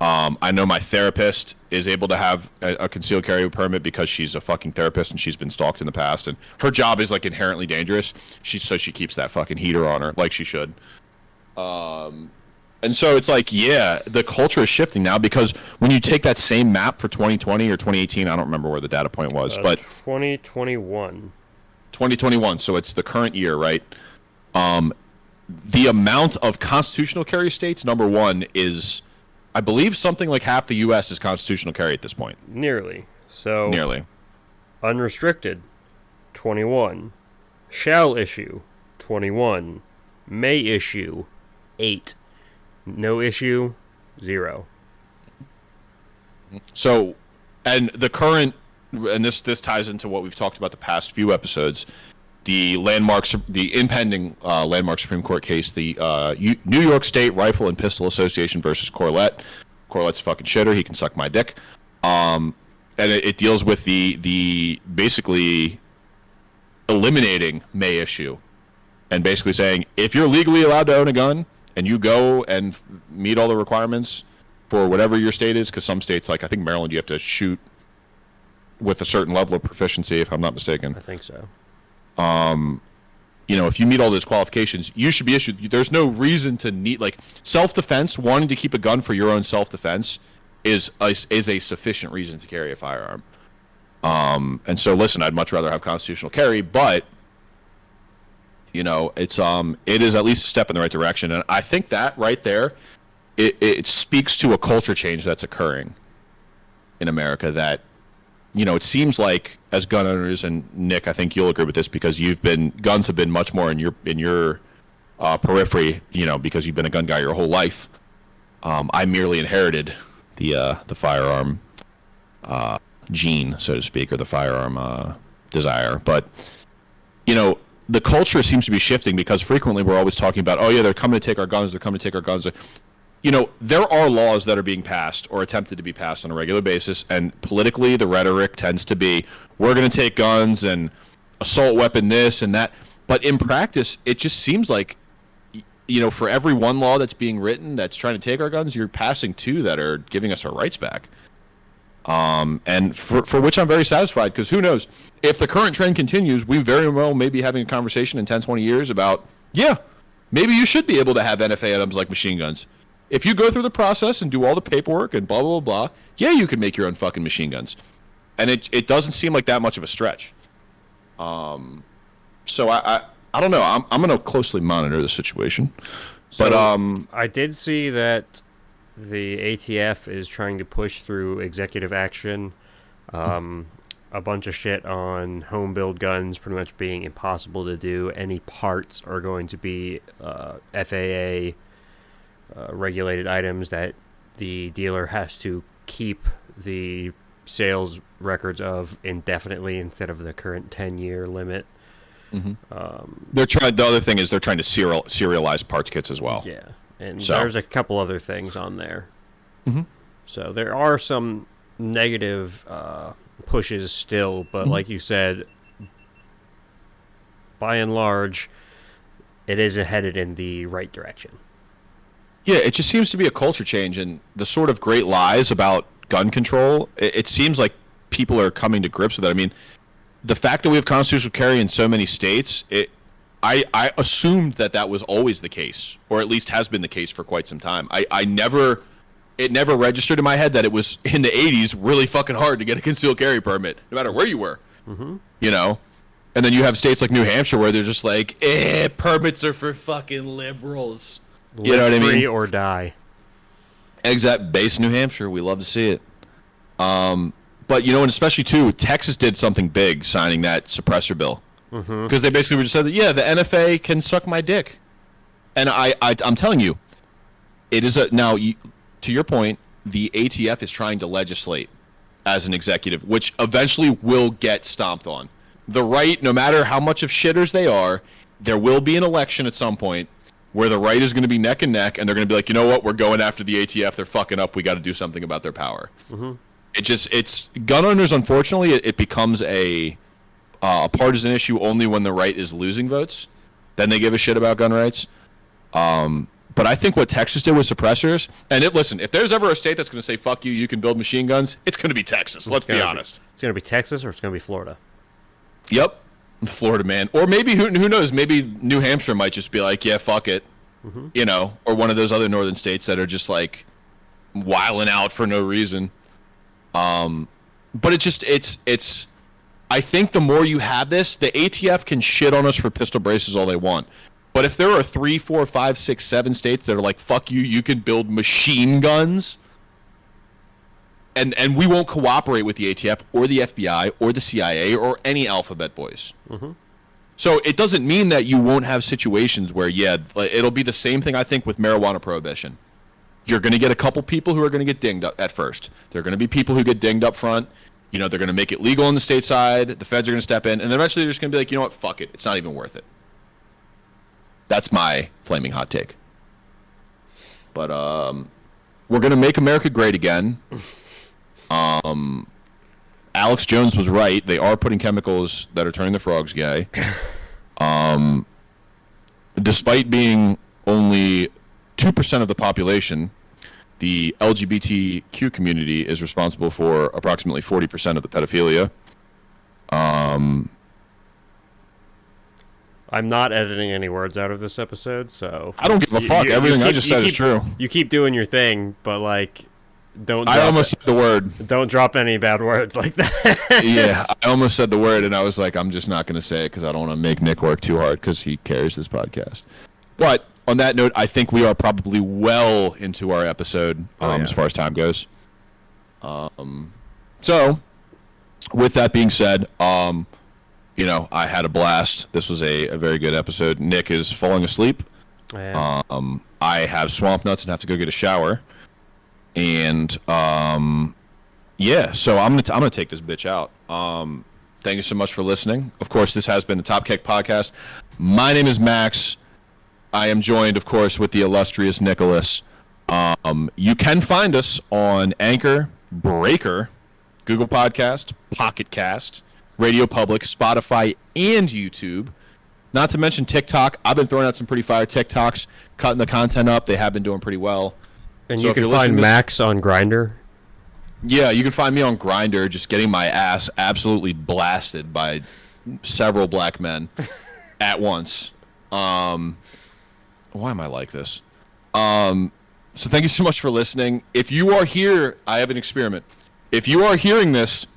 S2: I know my therapist is able to have a concealed carry permit because she's a fucking therapist and she's been stalked in the past, and her job is like inherently dangerous. So she keeps that fucking heater on her like she should. And so it's like, yeah, the culture is shifting now because when you take that same map for 2020 or 2018, I don't remember where the data point was, but
S1: 2021.
S2: 2021, so it's the current year, right? The amount of constitutional carry states, number one, is, I believe, something like half the U.S. is constitutional carry at this point.
S1: Nearly. So
S2: nearly.
S1: Unrestricted, 21. Shall issue, 21. May issue, 8. No issue, 0.
S2: So, and the current, and this ties into what we've talked about the past few episodes, the impending landmark Supreme Court case, the New York State Rifle and Pistol Association versus Corlett. Corlett's a fucking shitter. He can suck my dick. And it deals with the basically eliminating May issue, and basically saying if you're legally allowed to own a gun and you go and meet all the requirements for whatever your state is, because some states, like I think Maryland, you have to shoot with a certain level of proficiency, if I'm not mistaken.
S1: I think so.
S2: If you meet all those qualifications, you should be issued. There's no reason to need, like, self-defense. Wanting to keep a gun for your own self-defense is a sufficient reason to carry a firearm. And so, listen, I'd much rather have constitutional carry, but it is at least a step in the right direction. And I think that right there, it speaks to a culture change that's occurring in America. That it seems like, as gun owners, and Nick, I think you'll agree with this because guns have been much more in your periphery, because you've been a gun guy your whole life. I merely inherited the firearm gene, so to speak, or the firearm desire. But the culture seems to be shifting, because frequently we're always talking about, oh yeah, they're coming to take our guns, there are laws that are being passed or attempted to be passed on a regular basis, and politically the rhetoric tends to be, we're going to take guns and assault weapon this and that. But in practice, it just seems like, for every one law that's being written that's trying to take our guns, you're passing two that are giving us our rights back. And for which I'm very satisfied, because who knows, if the current trend continues, we very well may be having a conversation in 10, 20 years about, yeah, maybe you should be able to have NFA items like machine guns. If you go through the process and do all the paperwork and blah, blah, blah, yeah, you can make your own fucking machine guns. And it doesn't seem like that much of a stretch. So I don't know. I'm going to closely monitor the situation.
S1: So
S2: but
S1: I did see that the ATF is trying to push through executive action. A bunch of shit on home-built guns pretty much being impossible to do. Any parts are going to be FAA regulated items that the dealer has to keep the sales records of indefinitely instead of the current 10-year limit.
S2: The other thing is they're trying to serialize parts kits as well.
S1: Yeah, and there's a couple other things on there. So there are some negative pushes still, but like you said, by and large, it is headed in the right direction.
S2: Yeah, it just seems to be a culture change, and the sort of great lies about gun control, it seems like people are coming to grips with it. I mean, the fact that we have constitutional carry in so many states, I assumed that was always the case, or at least has been the case for quite some time. It never registered in my head that it was, in the 80s, really fucking hard to get a concealed carry permit, no matter where you were. And then you have states like New Hampshire where they're just like, permits are for fucking liberals. You know what I mean?
S1: Free or die.
S2: Exact. Base New Hampshire. We love to see it. But, and especially, too, Texas did something big signing that suppressor bill. Because they basically just said that, yeah, the NFA can suck my dick. And I'm telling you, it is now, to your point, the ATF is trying to legislate as an executive, which eventually will get stomped on. The right, no matter how much of shitters they are, there will be an election at some point where the right is going to be neck and neck, and they're going to be like, you know what, we're going after the ATF, they're fucking up, we got to do something about their power. It's gun owners, unfortunately, it becomes a partisan issue only when the right is losing votes. Then they give a shit about gun rights. But I think what Texas did with suppressors, and listen, if there's ever a state that's going to say, fuck you, you can build machine guns, it's going to be Texas, let's be honest.
S1: It's going to be Texas, or it's going to be Florida.
S2: Yep. Florida, man. Or maybe, who knows, maybe New Hampshire might just be like, yeah, fuck it. Or one of those other northern states that are just like wilding out for no reason. But it's I think the more you have this, the ATF can shit on us for pistol braces all they want. But if there are 3, 4, 5, 6, 7 states that are like, fuck you, you can build machine guns, and we won't cooperate with the ATF or the FBI or the CIA or any alphabet boys. So it doesn't mean that you won't have situations where, yeah, it'll be the same thing, I think, with marijuana prohibition. You're going to get a couple people who are going to get dinged up at first. There are going to be people who get dinged up front. they're going to make it legal on the state side. The feds are going to step in, and then eventually they're just going to be like, you know what, fuck it. It's not even worth it. That's my flaming hot take. But we're going to make America great again. Alex Jones was right. They are putting chemicals that are turning the frogs gay. Despite being only 2% of the population, the LGBTQ community is responsible for approximately 40% of the pedophilia.
S1: I'm not editing any words out of this episode, so
S2: I don't give a fuck. Everything I just said is true.
S1: You keep doing your thing, but like, don't.
S2: I almost said the word.
S1: Don't drop any bad words like that.
S2: Yeah, I almost said the word, and I was like, I'm just not going to say it because I don't want to make Nick work too hard because he carries this podcast. But on that note, I think we are probably well into our episode as far as time goes. So, with that being said, I had a blast. This was a very good episode. Nick is falling asleep. I have swamp nuts and have to go get a shower. And so I'm gonna take this bitch out. Thank you so much for listening. Of course, this has been the Top Kick Podcast. My name is Max. I am joined, of course, with the illustrious Nicholas. You can find us on Anchor, Breaker, Google Podcast, Pocket Cast, Radio Public, Spotify, and YouTube. Not to mention TikTok. I've been throwing out some pretty fire TikToks, cutting the content up. They have been doing pretty well.
S1: And so you can find Max on Grindr.
S2: Yeah, you can find me on Grindr, just getting my ass absolutely blasted by several black men at once. Why am I like this? So thank you so much for listening. If you are here, I have an experiment. If you are hearing this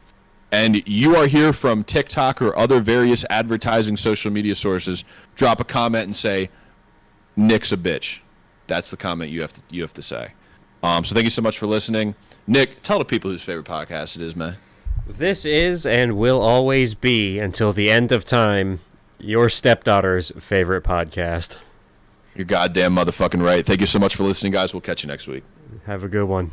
S2: and you are here from TikTok or other various advertising social media sources, drop a comment and say, Nick's a bitch. That's the comment you have to say. So thank you so much for listening. Nick, tell the people whose favorite podcast it is, man.
S1: This is and will always be, until the end of time, your stepdaughter's favorite podcast.
S2: You're goddamn motherfucking right. Thank you so much for listening, guys. We'll catch you next week.
S1: Have a good one.